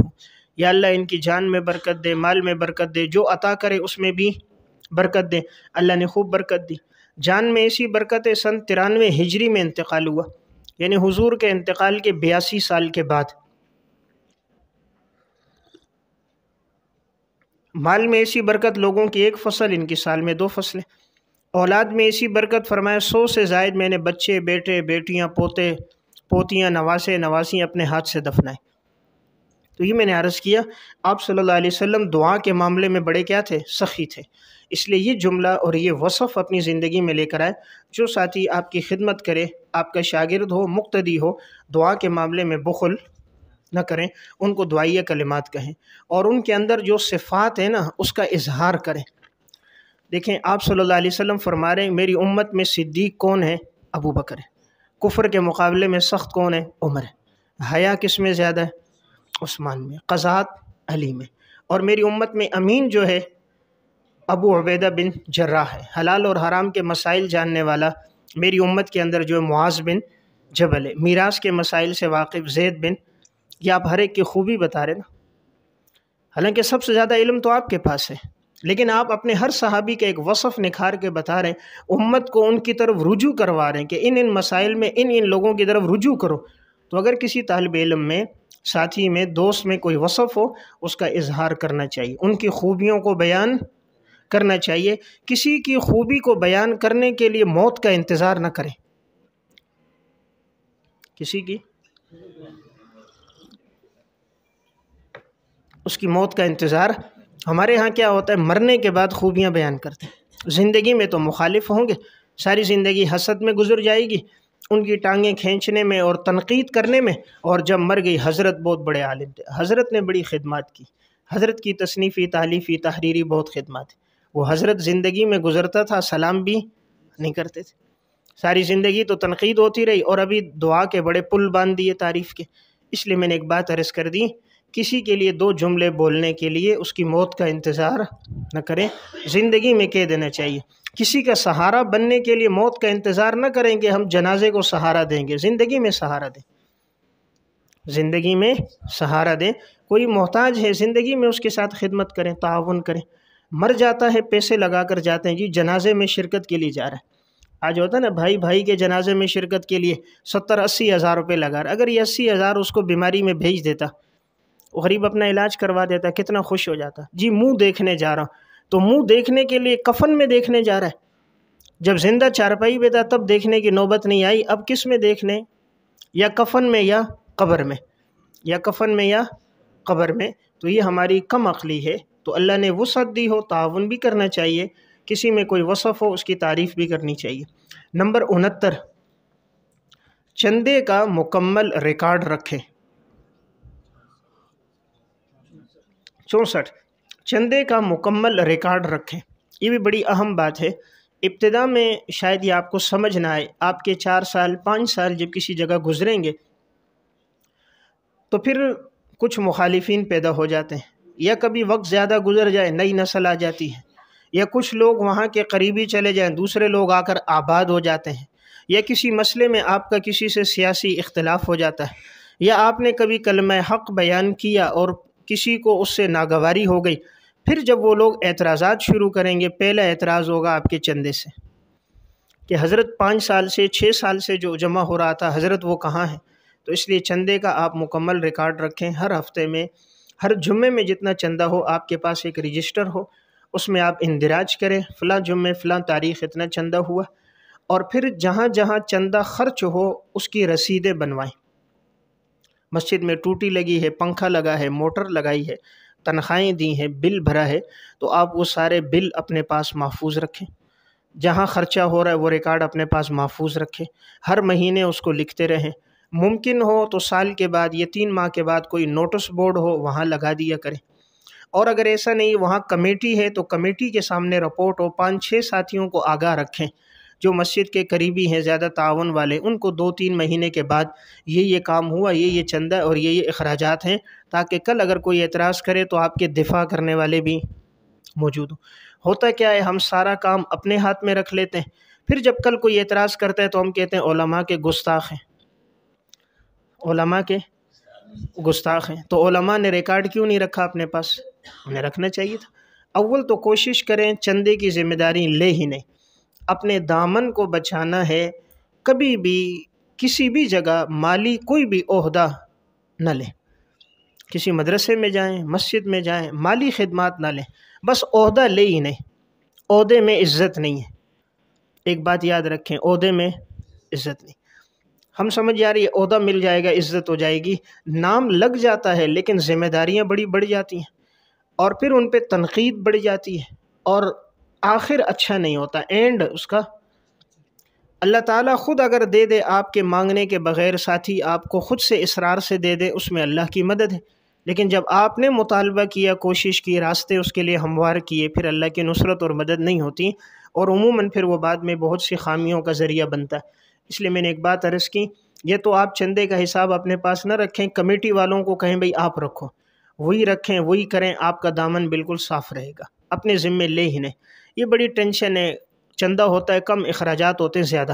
یا اللہ ان کی جان میں برکت دے، مال میں برکت دے، جو عطا کرے اس میں بھی برکت دے۔ اللہ نے خوب برکت دی، جان میں ایسی برکت ہے، سن 93 ہجری میں انتقال ہوا، یعنی حضور کے انتقال کے 82 سال کے بعد۔ مال میں ایسی برکت، لوگوں کی 1 فصل، ان کی سال میں 2 فصلیں۔ اولاد میں ایسی برکت، فرمایا 100 سے زائد میں نے بچے، بیٹے، بیٹیاں، پوتے، پوتیاں، نواسے، نواسی اپنے ہاتھ سے دفنائے۔ تو یہ میں نے عرض کیا آپ صلی اللہ علیہ وسلم دعا کے معاملے میں بڑے کیا تھے، سخی تھے۔ اس لیے یہ جملہ اور یہ وصف اپنی زندگی میں لے کر آئے، جو ساتھی آپ کی خدمت کرے، آپ کا شاگرد ہو، مقتدی ہو، دعا کے معاملے میں بخل نہ کریں، ان کو دعائیہ کلمات کہیں، اور ان کے اندر جو صفات ہیں نا اس کا اظہار کریں۔ دیکھیں آپ صلی اللہ علیہ وسلم فرما رہے ہیں میری امت میں صدیق کون ہے؟ ابو بکر ہے۔ کفر کے مقابلے میں سخت کون ہے؟ عمر ہے۔ حیا کس میں زیادہ ہے؟ عثمان میں۔ قضات علی میں۔ اور میری امت میں امین جو ہے ابو عبیدہ بن جراح ہے۔ حلال اور حرام کے مسائل جاننے والا میری امت کے اندر جو ہے معاذ بن جبل ہے۔ میراث کے مسائل سے واقف زید بن، یہ آپ ہر ایک کی خوبی بتا رہے نا، حالانکہ سب سے زیادہ علم تو آپ کے پاس ہے، لیکن آپ اپنے ہر صحابی کا ایک وصف نکھار کے بتا رہے ہیں، امت کو ان کی طرف رجوع کروا رہے ہیں کہ ان مسائل میں ان لوگوں کی طرف رجوع کرو۔ تو اگر کسی طالب علم میں، ساتھی میں، دوست میں کوئی وصف ہو، اس کا اظہار کرنا چاہیے، ان کی خوبیوں کو بیان کرنا چاہیے۔ کسی کی خوبی کو بیان کرنے کے لیے موت کا انتظار نہ کریں۔ کسی کی اس کی موت کا انتظار، ہمارے ہاں کیا ہوتا ہے، مرنے کے بعد خوبیاں بیان کرتے ہیں۔ زندگی میں تو مخالف ہوں گے، ساری زندگی حسد میں گزر جائے گی، ان کی ٹانگیں کھینچنے میں اور تنقید کرنے میں، اور جب مر گئی حضرت بہت بڑے عالم تھے، حضرت نے بڑی خدمات کی، حضرت کی تصنیفی، تالیفی، تحریری بہت خدمات ہیں۔ وہ حضرت زندگی میں گزرتا تھا، سلام بھی نہیں کرتے تھے، ساری زندگی تو تنقید ہوتی رہی، اور ابھی دعا کے بڑے پل باندھ دیے تعریف کے۔ اس لیے میں نے ایک بات عرض کر دی، کسی کے لیے دو جملے بولنے کے لیے اس کی موت کا انتظار نہ کریں، زندگی میں کہہ دینا چاہیے۔ کسی کا سہارا بننے کے لیے موت کا انتظار نہ کریں کہ ہم جنازے کو سہارا دیں گے، زندگی میں سہارا دیں، زندگی میں سہارا دیں۔ کوئی محتاج ہے، زندگی میں اس کے ساتھ خدمت کریں، تعاون کریں۔ مر جاتا ہے، پیسے لگا کر جاتے ہیں، جی جنازے میں شرکت کے لیے جا رہا ہے، آج ہوتا ہے نا بھائی بھائی کے جنازے میں شرکت کے لیے 70-80 ہزار روپے لگا رہا ہے، اگر یہ 80 ہزار اس کو بیماری میں بھیج دیتا، وہ غریب اپنا علاج کروا دیتا، کتنا خوش ہو جاتا۔ جی منہ دیکھنے جا رہا ہوں، تو منہ دیکھنے کے لیے کفن میں دیکھنے جا رہا ہے، جب زندہ چارپائی پہ تھا تب دیکھنے کی نوبت نہیں آئی، اب کس میں دیکھنے؟ یا کفن میں یا قبر میں، یا کفن میں یا قبر میں۔ تو یہ ہماری کم عقلی ہے۔ تو اللہ نے وسعت دی ہو، تعاون بھی کرنا چاہیے، کسی میں کوئی وصف ہو اس کی تعریف بھی کرنی چاہیے۔ نمبر 69، چندے کا مکمل ریکارڈ رکھیں۔ 64، چندے کا مکمل ریکارڈ رکھیں۔ یہ بھی بڑی اہم بات ہے۔ ابتدا میں شاید یہ آپ کو سمجھ نہ آئے، آپ کے 4 سال 5 سال جب کسی جگہ گزریں گے تو پھر کچھ مخالفین پیدا ہو جاتے ہیں، یا کبھی وقت زیادہ گزر جائے، نئی نسل آ جاتی ہے، یا کچھ لوگ وہاں کے قریبی چلے جائیں، دوسرے لوگ آ کر آباد ہو جاتے ہیں، یا کسی مسئلے میں آپ کا کسی سے سیاسی اختلاف ہو جاتا ہے، یا آپ نے کبھی کلمہ حق بیان کیا اور کسی کو اس سے ناگواری ہو گئی۔ پھر جب وہ لوگ اعتراضات شروع کریں گے، پہلا اعتراض ہوگا آپ کے چندے سے کہ حضرت 5 سال سے 6 سال سے جو جمع ہو رہا تھا، حضرت وہ کہاں ہے؟ تو اس لیے چندے کا آپ مکمل ریکارڈ رکھیں۔ ہر ہفتے میں، ہر جمعے میں جتنا چندہ ہو آپ کے پاس ایک رجسٹر ہو، اس میں آپ اندراج کریں، فلاں جمعے فلاں تاریخ اتنا چندہ ہوا، اور پھر جہاں جہاں چندہ خرچ ہو اس کی رسیدیں بنوائیں۔ مسجد میں ٹوٹی لگی ہے، پنکھا لگا ہے، موٹر لگائی ہے، تنخواہیں دی ہیں، بل بھرا ہے، تو آپ وہ سارے بل اپنے پاس محفوظ رکھیں۔ جہاں خرچہ ہو رہا ہے وہ ریکارڈ اپنے پاس محفوظ رکھیں، ہر مہینے اس کو لکھتے رہیں۔ ممکن ہو تو سال کے بعد یا 3 ماہ کے بعد کوئی نوٹس بورڈ ہو وہاں لگا دیا کریں، اور اگر ایسا نہیں وہاں کمیٹی ہے تو کمیٹی کے سامنے رپورٹ ہو، 5-6 ساتھیوں کو آگاہ رکھیں جو مسجد کے قریبی ہیں، زیادہ تعاون والے، ان کو 2-3 مہینے کے بعد یہ کام ہوا، یہ چندہ اور یہ اخراجات ہیں، تاکہ کل اگر کوئی اعتراض کرے تو آپ کے دفاع کرنے والے بھی موجود ہوں۔ ہوتا کیا ہے، ہم سارا کام اپنے ہاتھ میں رکھ لیتے ہیں، پھر جب کل کوئی اعتراض کرتا ہے تو ہم کہتے ہیں علماء کے گستاخ ہیں، علماء کے گستاخ ہیں۔ تو علماء نے ریکارڈ کیوں نہیں رکھا اپنے پاس؟ انہیں رکھنا چاہیے تھا۔ اول تو کوشش کریں چندے کی ذمہ داری لے ہی نہیں، اپنے دامن کو بچانا ہے، کبھی بھی کسی بھی جگہ مالی کوئی بھی عہدہ نہ لیں، کسی مدرسے میں جائیں، مسجد میں جائیں، مالی خدمات نہ لیں، بس عہدہ لے ہی نہیں۔ عہدے میں عزت نہیں ہے، ایک بات یاد رکھیں، عہدے میں عزت نہیں۔ ہم سمجھ جا رہی ہے عہدہ مل جائے گا عزت ہو جائے گی، نام لگ جاتا ہے لیکن ذمہ داریاں بڑی بڑھ جاتی ہیں، اور پھر ان پہ تنقید بڑھ جاتی ہے، اور آخر اچھا نہیں ہوتا، اینڈ اس کا۔ اللہ تعالیٰ خود اگر دے دے آپ کے مانگنے کے بغیر، ساتھی آپ کو خود سے اصرار سے دے دے، اس میں اللہ کی مدد ہے، لیکن جب آپ نے مطالبہ کیا، کوشش کی، راستے اس کے لیے ہموار کیے، پھر اللہ کی نصرت اور مدد نہیں ہوتی، اور عموماً پھر وہ بعد میں بہت سی خامیوں کا ذریعہ بنتا ہے۔ اس لیے میں نے ایک بات عرض کی، یہ تو آپ چندے کا حساب اپنے پاس نہ رکھیں، کمیٹی والوں کو کہیں بھئی آپ رکھو، وہی رکھیں وہی کریں، آپ کا دامن بالکل صاف رہے گا، اپنے ذمے لے ہی نہیں۔ یہ بڑی ٹینشن ہے، چندہ ہوتا ہے کم، اخراجات ہوتے ہیں زیادہ۔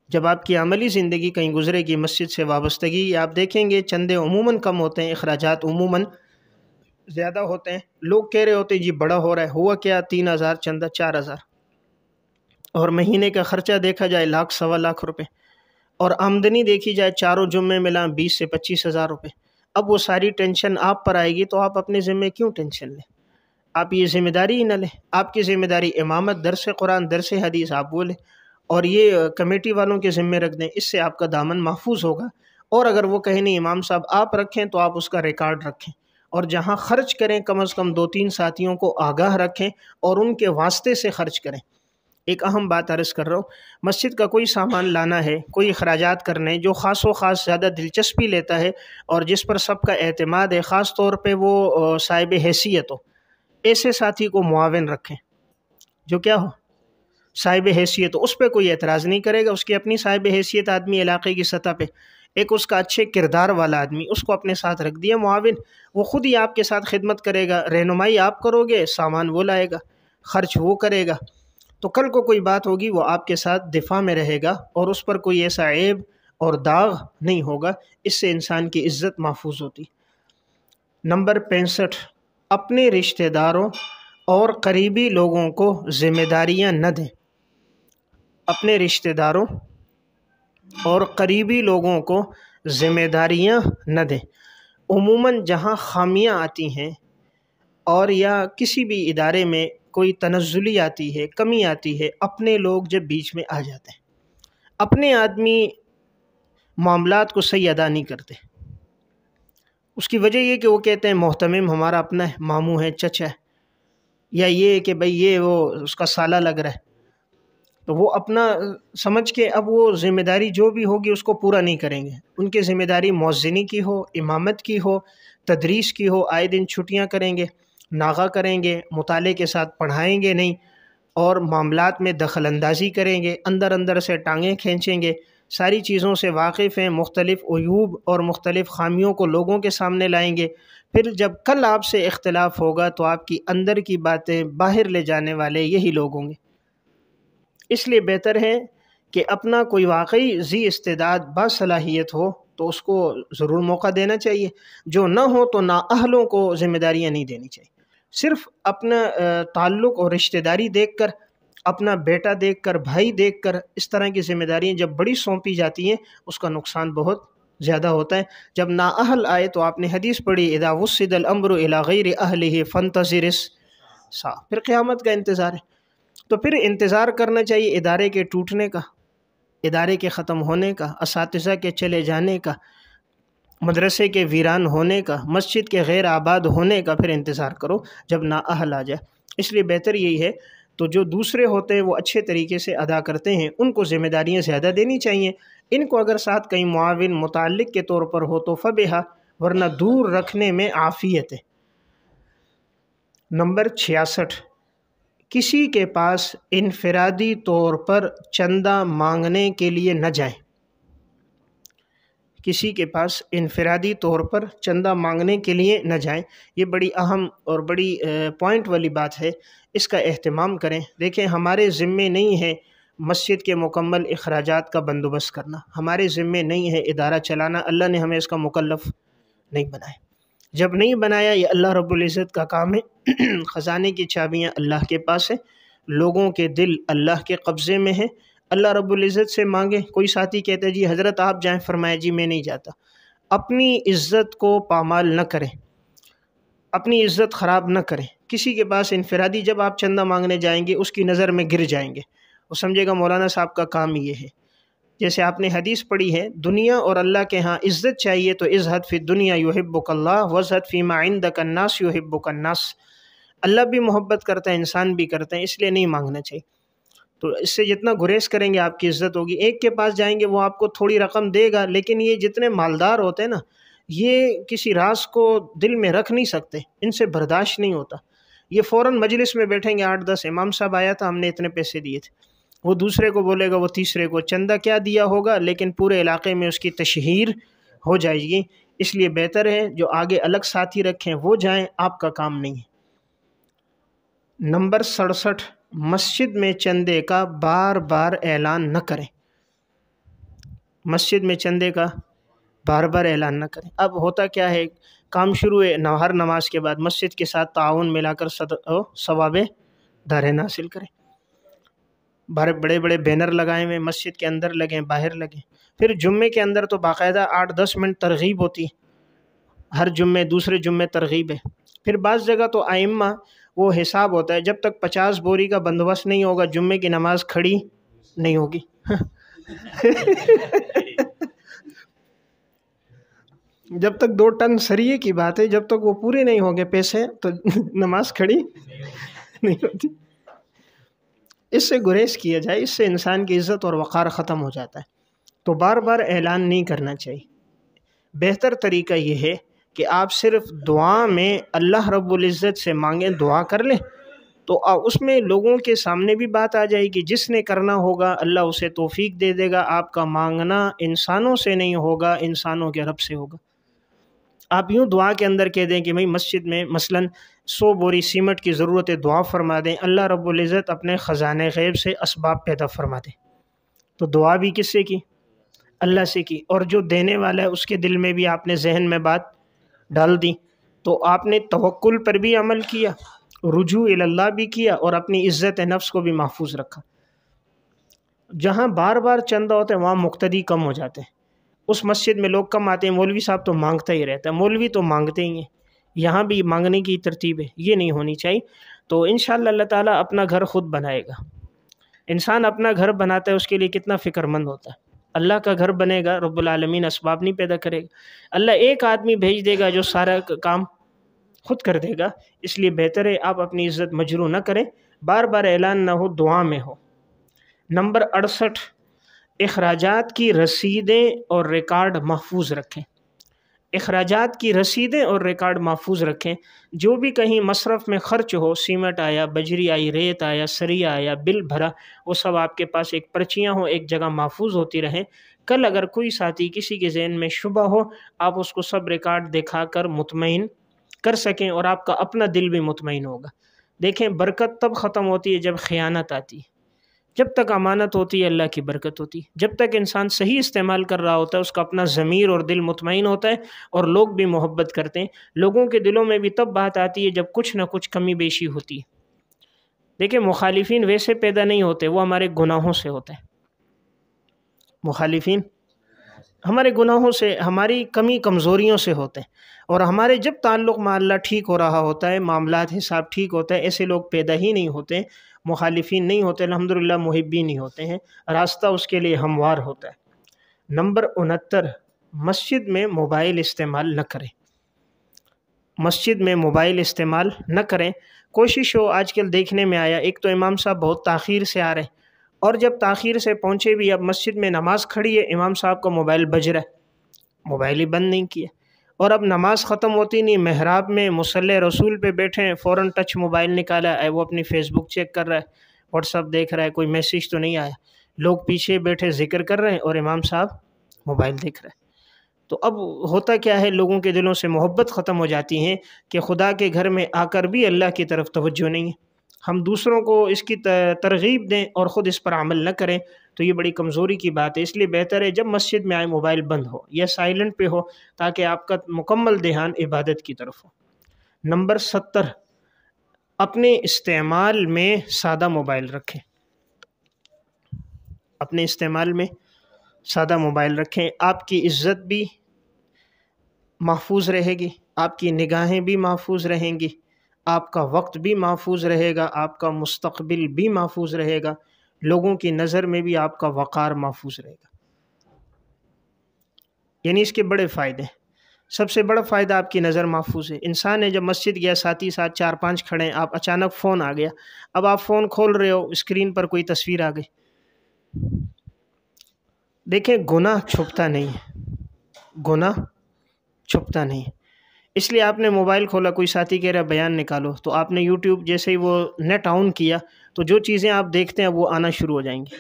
جب آپ کی عملی زندگی کہیں گزرے گی مسجد سے وابستگی، آپ دیکھیں گے چندے عموماً کم ہوتے ہیں، اخراجات عموماً زیادہ ہوتے ہیں۔ لوگ کہہ رہے ہوتے ہیں جی بڑا ہو رہا ہے، ہوا کیا 3,000 چندہ 4,000، اور مہینے کا خرچہ دیکھا جائے 1,00,000 سوا لاکھ روپے، اور آمدنی دیکھی جائے چاروں جمعے ملا 20 سے 25,000 روپے۔ اب وہ ساری ٹینشن آپ پر آئے گی تو آپ اپنے ذمے کیوں ٹینشن لیں؟ آپ یہ ذمہ داری ہی نہ لیں۔ آپ کی ذمہ داری امامت، درس قرآن، درس حدیث آپ بولیں، اور یہ کمیٹی والوں کے ذمے رکھ دیں، اس سے آپ کا دامن محفوظ ہوگا۔ اور اگر وہ کہیں نہیں امام صاحب آپ رکھیں تو آپ اس کا ریکارڈ رکھیں، اور جہاں خرچ کریں کم از کم 2-3 ساتھیوں کو آگاہ رکھیں اور ان کے واسطے سے خرچ کریں۔ ایک اہم بات عرض کر رہا ہوں، مسجد کا کوئی سامان لانا ہے، کوئی اخراجات کرنے، جو خاص و خاص زیادہ دلچسپی لیتا ہے اور جس پر سب کا اعتماد ہے، خاص طور پہ وہ صاحب حیثیت ہو، ایسے ساتھی کو معاون رکھیں جو کیا ہو، صاحب حیثیت ہو، اس پہ کوئی اعتراض نہیں کرے گا، اس کی اپنی صاحب حیثیت آدمی علاقے کی سطح پہ، ایک اس کا اچھے کردار والا آدمی، اس کو اپنے ساتھ رکھ دیا معاون، وہ خود ہی آپ کے ساتھ خدمت کرے گا، رہنمائی آپ کرو گے، سامان وہ لائے گا، خرچ وہ کرے گا، تو کل کو کوئی بات ہوگی وہ آپ کے ساتھ دفاع میں رہے گا اور اس پر کوئی ایسا عیب اور داغ نہیں ہوگا، اس سے انسان کی عزت محفوظ ہوتی۔ نمبر 65، اپنے رشتہ داروں اور قریبی لوگوں کو ذمہ داریاں نہ دیں۔ اپنے رشتہ داروں اور قریبی لوگوں کو ذمہ داریاں نہ دیں۔ عموماً جہاں خامیاں آتی ہیں اور یا کسی بھی ادارے میں کوئی تنزلی آتی ہے، کمی آتی ہے، اپنے لوگ جب بیچ میں آ جاتے ہیں، اپنے آدمی معاملات کو صحیح ادا نہیں کرتے۔ اس کی وجہ یہ کہ وہ کہتے ہیں محتمم ہمارا اپنا ہے، ماموں ہے، چچا ہے، یا یہ کہ بھئی یہ وہ اس کا سالہ لگ رہا ہے، تو وہ اپنا سمجھ کے اب وہ ذمہ داری جو بھی ہوگی اس کو پورا نہیں کریں گے۔ ان کی ذمہ داری مؤذنی کی ہو، امامت کی ہو، تدریس کی ہو، آئے دن چھٹیاں کریں گے، ناغہ کریں گے، مطالعے کے ساتھ پڑھائیں گے نہیں، اور معاملات میں دخل اندازی کریں گے، اندر اندر سے ٹانگیں کھینچیں گے، ساری چیزوں سے واقف ہیں، مختلف عیوب اور مختلف خامیوں کو لوگوں کے سامنے لائیں گے۔ پھر جب کل آپ سے اختلاف ہوگا تو آپ کی اندر کی باتیں باہر لے جانے والے یہی لوگ ہوں گے۔ اس لیے بہتر ہے کہ اپنا کوئی واقعی ذی استعداد باصلاحیت ہو تو اس کو ضرور موقع دینا چاہیے، جو نہ ہو تو نااہلوں کو ذمہ داریاں نہیں دینی چاہیے۔ صرف اپنا تعلق اور رشتہ داری دیکھ کر، اپنا بیٹا دیکھ کر، بھائی دیکھ کر، اس طرح کی ذمہ داریاں جب بڑی سونپی جاتی ہیں اس کا نقصان بہت زیادہ ہوتا ہے۔ جب نااہل آئے تو آپ نے حدیث پڑھی، اذا وسد الامر الى غیر اہلہ فانتظر الساعۃ، پھر قیامت کا انتظار ہے۔ تو پھر انتظار کرنا چاہیے ادارے کے ٹوٹنے کا، ادارے کے ختم ہونے کا، اساتذہ کے چلے جانے کا، مدرسے کے ویران ہونے کا، مسجد کے غیر آباد ہونے کا، پھر انتظار کرو جب نااہل آ جائے۔ اس لیے بہتر یہی ہے، تو جو دوسرے ہوتے ہیں وہ اچھے طریقے سے ادا کرتے ہیں، ان کو ذمہ داریاں زیادہ دینی چاہیے۔ ان کو اگر ساتھ کہیں معاون متعلق کے طور پر ہو تو فبہا، ورنہ دور رکھنے میں عافیت ہے۔ نمبر 66، کسی کے پاس انفرادی طور پر چندہ مانگنے کے لیے نہ جائیں۔ کسی کے پاس انفرادی طور پر چندہ مانگنے کے لیے نہ جائیں، یہ بڑی اہم اور بڑی پوائنٹ والی بات ہے، اس کا اہتمام کریں۔ دیکھیں ہمارے ذمے نہیں ہے مسجد کے مکمل اخراجات کا بندوبست کرنا، ہمارے ذمے نہیں ہے ادارہ چلانا، اللہ نے ہمیں اس کا مکلف نہیں بنایا۔ جب نہیں بنایا، یہ اللہ رب العزت کا کام ہے۔ خزانے کی چابیاں اللہ کے پاس ہیں، لوگوں کے دل اللہ کے قبضے میں ہیں، اللہ رب العزت سے مانگیں۔ کوئی ساتھی کہتا ہے جی حضرت آپ جائیں، فرمایا جی میں نہیں جاتا۔ اپنی عزت کو پامال نہ کریں، اپنی عزت خراب نہ کریں۔ کسی کے پاس انفرادی جب آپ چندہ مانگنے جائیں گے اس کی نظر میں گر جائیں گے، وہ سمجھے گا مولانا صاحب کا کام یہ ہے۔ جیسے آپ نے حدیث پڑھی ہے، دنیا اور اللہ کے ہاں عزت چاہیے تو ازہد فی الدنیا یحبک اللہ وازہد فیما عندک الناس یحبک الناس۔ اللہ بھی محبت کرتا ہے، انسان بھی کرتے ہیں، اس لیے نہیں مانگنا چاہیے۔ تو اس سے جتنا گریز کریں گے آپ کی عزت ہوگی۔ ایک کے پاس جائیں گے وہ آپ کو تھوڑی رقم دے گا، لیکن یہ جتنے مالدار ہوتے ہیں نا، یہ کسی راز کو دل میں رکھ نہیں سکتے، ان سے برداشت نہیں ہوتا۔ یہ فوراً مجلس میں بیٹھیں گے، 8-10 امام صاحب آیا تھا ہم نے اتنے پیسے دیے تھے، وہ دوسرے کو بولے گا، وہ تیسرے کو، چندہ کیا دیا ہوگا لیکن پورے علاقے میں اس کی تشہیر ہو جائے گی۔ اس لیے بہتر ہے جو آگے الگ ساتھی رکھیں وہ جائیں، آپ کا کام نہیں ہے۔ نمبر 67، مسجد میں چندے کا بار بار اعلان نہ کریں۔ مسجد میں چندے کا بار بار اعلان نہ کریں۔ اب ہوتا کیا ہے، کام شروع ہے، ہر نماز کے بعد مسجد کے ساتھ تعاون ملا کر ثواب دارین حاصل کریں۔ بڑے بڑے بینر لگائے ہوئے، مسجد کے اندر لگیں، باہر لگیں۔ پھر جمعے کے اندر تو باقاعدہ 8-10 منٹ ترغیب ہوتی ہے، ہر جمعے دوسرے جمعے ترغیب ہے۔ پھر بعض جگہ تو ائمہ وہ حساب ہوتا ہے، جب تک 50 بوری کا بندوبست نہیں ہوگا جمعے کی نماز کھڑی نہیں ہوگی۔ جب تک 2 ٹن سریے کی بات ہے، جب تک وہ پورے نہیں ہوں گے پیسے تو نماز کھڑی نہیں ہوتی۔ اس سے گریز کیا جائے، اس سے انسان کی عزت اور وقار ختم ہو جاتا ہے۔ تو بار بار اعلان نہیں کرنا چاہیے۔ بہتر طریقہ یہ ہے کہ آپ صرف دعا میں اللہ رب العزت سے مانگیں، دعا کر لیں، تو اس میں لوگوں کے سامنے بھی بات آ جائے گی، جس نے کرنا ہوگا اللہ اسے توفیق دے دے گا۔ آپ کا مانگنا انسانوں سے نہیں ہوگا، انسانوں کے رب سے ہوگا۔ آپ یوں دعا کے اندر کہہ دیں کہ بھئی مسجد میں مثلاً 100 بوری سیمنٹ کی ضرورت ہے، دعا فرما دیں، اللہ رب العزت اپنے خزانے غیب سے اسباب پیدا فرما دیں۔ تو دعا بھی کس سے کی؟ اللہ سے کی، اور جو دینے والا ہے اس کے دل میں بھی آپ نے ذہن میں بات ڈال دی، تو آپ نے توکل پر بھی عمل کیا، رجوع اللہ بھی کیا، اور اپنی عزت نفس کو بھی محفوظ رکھا۔ جہاں بار بار چندہ ہوتا ہے وہاں مقتدی کم ہو جاتے ہیں۔ اس مسجد میں لوگ کم آتے ہیں، مولوی صاحب تو مانگتا ہی رہتا ہے، مولوی تو مانگتے ہی ہیں، یہاں بھی مانگنے کی ترتیب ہے، یہ نہیں ہونی چاہیے۔ تو انشاءاللہ اللہ تعالیٰ اپنا گھر خود بنائے گا۔ انسان اپنا گھر بناتا ہے، اس کے لیے کتنا فکر مند ہوتا ہے۔ اللہ کا گھر بنے گا، رب العالمین اسباب نہیں پیدا کرے گا، اللہ ایک آدمی بھیج دے گا جو سارا کام خود کر دے گا۔ اس لیے بہتر ہے آپ اپنی عزت مجروح نہ کریں، بار بار اعلان نہ ہو، دعا میں ہو۔ نمبر 68، اخراجات کی رسیدیں اور ریکارڈ محفوظ رکھیں۔ اخراجات کی رسیدیں اور ریکارڈ محفوظ رکھیں۔ جو بھی کہیں مصرف میں خرچ ہو، سیمنٹ آیا، بجری آئی، ریت آیا، سریا آیا، بل بھرا، وہ سب آپ کے پاس ایک پرچیاں ہوں، ایک جگہ محفوظ ہوتی رہیں۔ کل اگر کوئی ساتھی کسی کے ذہن میں شبہ ہو، آپ اس کو سب ریکارڈ دکھا کر مطمئن کر سکیں، اور آپ کا اپنا دل بھی مطمئن ہوگا۔ دیکھیں برکت تب ختم ہوتی ہے جب خیانت آتی ہے۔ جب تک امانت ہوتی ہے اللہ کی برکت ہوتی ہے۔ جب تک انسان صحیح استعمال کر رہا ہوتا ہے، اس کا اپنا ضمیر اور دل مطمئن ہوتا ہے، اور لوگ بھی محبت کرتے ہیں۔ لوگوں کے دلوں میں بھی تب بات آتی ہے جب کچھ نہ کچھ کمی بیشی ہوتی ہے۔ دیکھیں مخالفین ویسے پیدا نہیں ہوتے، وہ ہمارے گناہوں سے ہوتے ہیں۔ مخالفین ہمارے گناہوں سے، ہماری کمی کمزوریوں سے ہوتے ہیں، اور ہمارے جب تعلق مع اللہ ٹھیک ہو رہا ہوتا ہے، معاملات حساب ٹھیک ہوتا ہے، ایسے لوگ پیدا ہی نہیں ہوتے، مخالفین نہیں ہوتے، الحمدللہ محبین ہی ہوتے ہیں، راستہ اس کے لیے ہموار ہوتا ہے۔ نمبر 69، مسجد میں موبائل استعمال نہ کریں۔ مسجد میں موبائل استعمال نہ کریں۔ کوشش ہو، آج کل دیکھنے میں آیا، ایک تو امام صاحب بہت تاخیر سے آ رہے ہیں، اور جب تاخیر سے پہنچے بھی، اب مسجد میں نماز کھڑی ہے، امام صاحب کا موبائل بج رہا ہے، موبائل ہی بند نہیں کیا، اور اب نماز ختم ہوتی نہیں، محراب میں مصلی رسول پہ بیٹھے ہیں، فوراً ٹچ موبائل نکالا ہے، وہ اپنی فیس بک چیک کر رہا ہے، واٹس ایپ دیکھ رہا ہے، کوئی میسیج تو نہیں آیا، لوگ پیچھے بیٹھے ذکر کر رہے ہیں اور امام صاحب موبائل دیکھ رہے ہیں۔ تو اب ہوتا کیا ہے، لوگوں کے دلوں سے محبت ختم ہو جاتی ہے کہ خدا کے گھر میں آ کر بھی اللہ کی طرف توجہ نہیں ہے۔ ہم دوسروں کو اس کی ترغیب دیں اور خود اس پر عمل نہ کریں تو یہ بڑی کمزوری کی بات ہے۔ اس لیے بہتر ہے جب مسجد میں آئے موبائل بند ہو یا سائلنٹ پہ ہو، تاکہ آپ کا مکمل دھیان عبادت کی طرف ہو۔ نمبر 70، اپنے استعمال میں سادہ موبائل رکھیں۔ اپنے استعمال میں سادہ موبائل رکھیں، آپ کی عزت بھی محفوظ رہے گی، آپ کی نگاہیں بھی محفوظ رہیں گی، آپ کا وقت بھی محفوظ رہے گا، آپ کا مستقبل بھی محفوظ رہے گا، لوگوں کی نظر میں بھی آپ کا وقار محفوظ رہے گا۔ یعنی اس کے بڑے فائدے ہیں۔ سب سے بڑا فائدہ آپ کی نظر محفوظ ہے۔ انسان ہے جب مسجد گیا، ساتھی ساتھ 4-5 کھڑے ہیں، آپ اچانک فون آ گیا، اب آپ فون کھول رہے ہو، اسکرین پر کوئی تصویر آ گئی، دیکھیں گناہ چھپتا نہیں ہے، گناہ چھپتا نہیں ہے۔ اس لیے آپ نے موبائل کھولا، کوئی ساتھی کہہ رہا ہے بیان نکالو، تو آپ نے یوٹیوب جیسے ہی وہ نیٹ آن کیا تو جو چیزیں آپ دیکھتے ہیں وہ آنا شروع ہو جائیں گی۔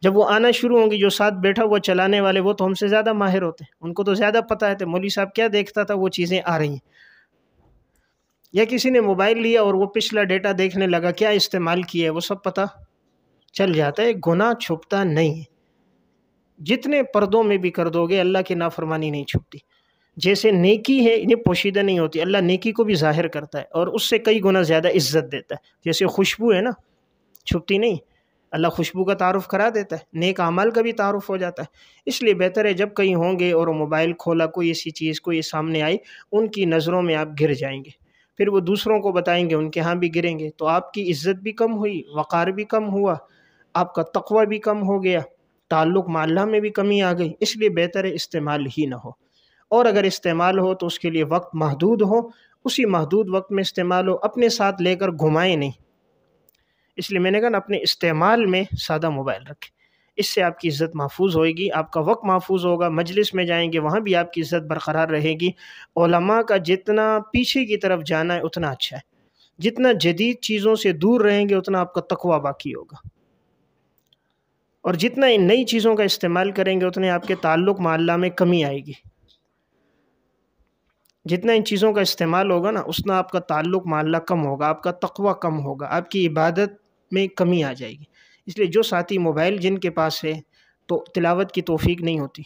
جب وہ آنا شروع ہوں گی، جو ساتھ بیٹھا وہ چلانے والے وہ تو ہم سے زیادہ ماہر ہوتے ہیں، ان کو تو زیادہ پتہ ہے کہ مولوی صاحب کیا دیکھتا تھا، وہ چیزیں آ رہی ہیں۔ یا کسی نے موبائل لیا اور وہ پچھلا ڈیٹا دیکھنے لگا، کیا استعمال کیا ہے وہ سب پتہ چل جاتا ہے۔ گناہ چھپتا نہیں ہے، جتنے پردوں میں بھی کر دو گے اللہ کی نافرمانی نہیں چھپتی۔ جیسے نیکی ہے یہ پوشیدہ نہیں ہوتی، اللہ نیکی کو بھی ظاہر کرتا ہے اور اس سے کئی گنا زیادہ عزت دیتا ہے۔ جیسے خوشبو ہے نا، چھپتی نہیں، اللہ خوشبو کا تعارف کرا دیتا ہے، نیک اعمال کا بھی تعارف ہو جاتا ہے۔ اس لیے بہتر ہے جب کہیں ہوں گے اور موبائل کھولا، کوئی ایسی چیز کوئی سامنے آئی، ان کی نظروں میں آپ گر جائیں گے، پھر وہ دوسروں کو بتائیں گے، ان کے ہاں بھی گریں گے، تو آپ کی عزت بھی کم ہوئی، وقار بھی کم ہوا، آپ کا تقوی بھی کم ہو گیا، تعلق مع اللہ میں بھی کمی آ گئی۔ اس لیے بہتر ہے استعمال ہی نہ ہو، اور اگر استعمال ہو تو اس کے لیے وقت محدود ہو، اسی محدود وقت میں استعمال ہو، اپنے ساتھ لے کر گھمائیں نہیں۔ اس لیے میں نے کہا نا، اپنے استعمال میں سادہ موبائل رکھیں، اس سے آپ کی عزت محفوظ ہوئے گی، آپ کا وقت محفوظ ہوگا، مجلس میں جائیں گے وہاں بھی آپ کی عزت برقرار رہے گی۔ علماء کا جتنا پیچھے کی طرف جانا ہے اتنا اچھا ہے، جتنا جدید چیزوں سے دور رہیں گے اتنا آپ کا تقویٰ باقی ہوگا، اور جتنا ان نئی چیزوں کا استعمال کریں گے اتنے آپ کے تعلق مع اللہ میں کمی آئے گی۔ جتنا ان چیزوں کا استعمال ہوگا نا، اتنا آپ کا تعلق مع اللہ کم ہوگا، آپ کا تقویٰ کم ہوگا، آپ کی عبادت میں کمی آ جائے گی۔ اس لیے جو ساتھی موبائل جن کے پاس ہے تو تلاوت کی توفیق نہیں ہوتی،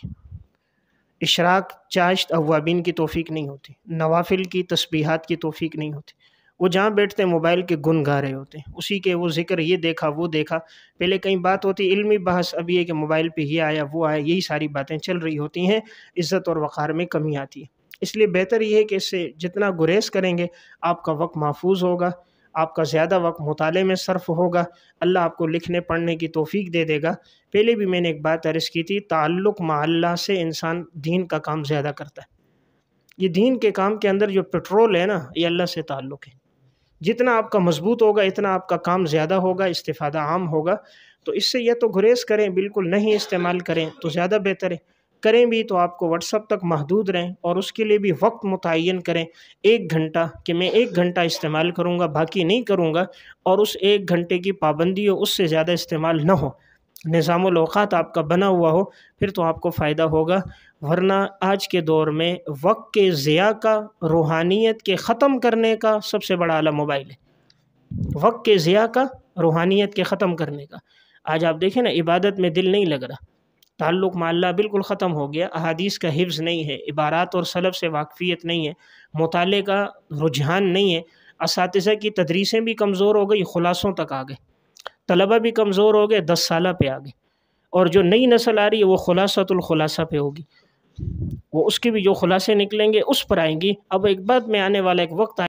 اشراق چاشت اوابین کی توفیق نہیں ہوتی، نوافل کی تسبیحات کی توفیق نہیں ہوتی، وہ جہاں بیٹھتے ہیں موبائل کے گن گا رہے ہوتے ہیں، اسی کے وہ ذکر، یہ دیکھا وہ دیکھا، پہلے کئی بات ہوتی علمی بحث، اب یہ کہ موبائل پہ یہ آیا وہ آیا، یہی ساری باتیں چل رہی ہوتی ہیں، عزت اور وقار میں کمی آتی ہے۔ اس لیے بہتر یہ ہے کہ اس سے جتنا گریز کریں گے آپ کا وقت محفوظ ہوگا، آپ کا زیادہ وقت مطالعے میں صرف ہوگا، اللہ آپ کو لکھنے پڑھنے کی توفیق دے دے گا۔ پہلے بھی میں نے ایک بات عرض کی تھی، تعلق مع اللہ سے انسان دین کا کام زیادہ کرتا ہے۔ یہ دین کے کام کے اندر جو پیٹرول ہے نا، یہ اللہ سے تعلق ہے۔ جتنا آپ کا مضبوط ہوگا اتنا آپ کا کام زیادہ ہوگا، استفادہ عام ہوگا۔ تو اس سے یا تو گریز کریں، بالکل نہیں استعمال کریں تو زیادہ بہتر ہے، کریں بھی تو آپ کو واٹس ایپ تک محدود رہیں، اور اس کے لیے بھی وقت متعین کریں، 1 گھنٹہ، کہ میں 1 گھنٹہ استعمال کروں گا، باقی نہیں کروں گا، اور اس 1 گھنٹے کی پابندی ہو، اس سے زیادہ استعمال نہ ہو، نظام الاوقات آپ کا بنا ہوا ہو، پھر تو آپ کو فائدہ ہوگا۔ ورنہ آج کے دور میں وقت کے ضیاع کا، روحانیت کے ختم کرنے کا سب سے بڑا آلہ موبائل ہے۔ وقت کے ضیاع کا، روحانیت کے ختم کرنے کا۔ آج آپ دیکھیں نا، عبادت میں دل نہیں لگ رہا، تعلق مع اللہ بالکل ختم ہو گیا، احادیث کا حفظ نہیں ہے، عبارات اور سلف سے واقفیت نہیں ہے، مطالعے کا رجحان نہیں ہے، اساتذہ کی تدریسیں بھی کمزور ہو گئی، خلاصوں تک آ گئے، طلبہ بھی کمزور ہو گئے، 10 سالہ پہ آ گئے، اور جو نئی نسل آ رہی ہے وہ خلاصۃ الخلاصہ پہ ہوگی، وہ اس کے بھی جو خلاصے نکلیں گے اس پر آئیں گی۔ اب ایک بعد میں آنے والا ایک وقت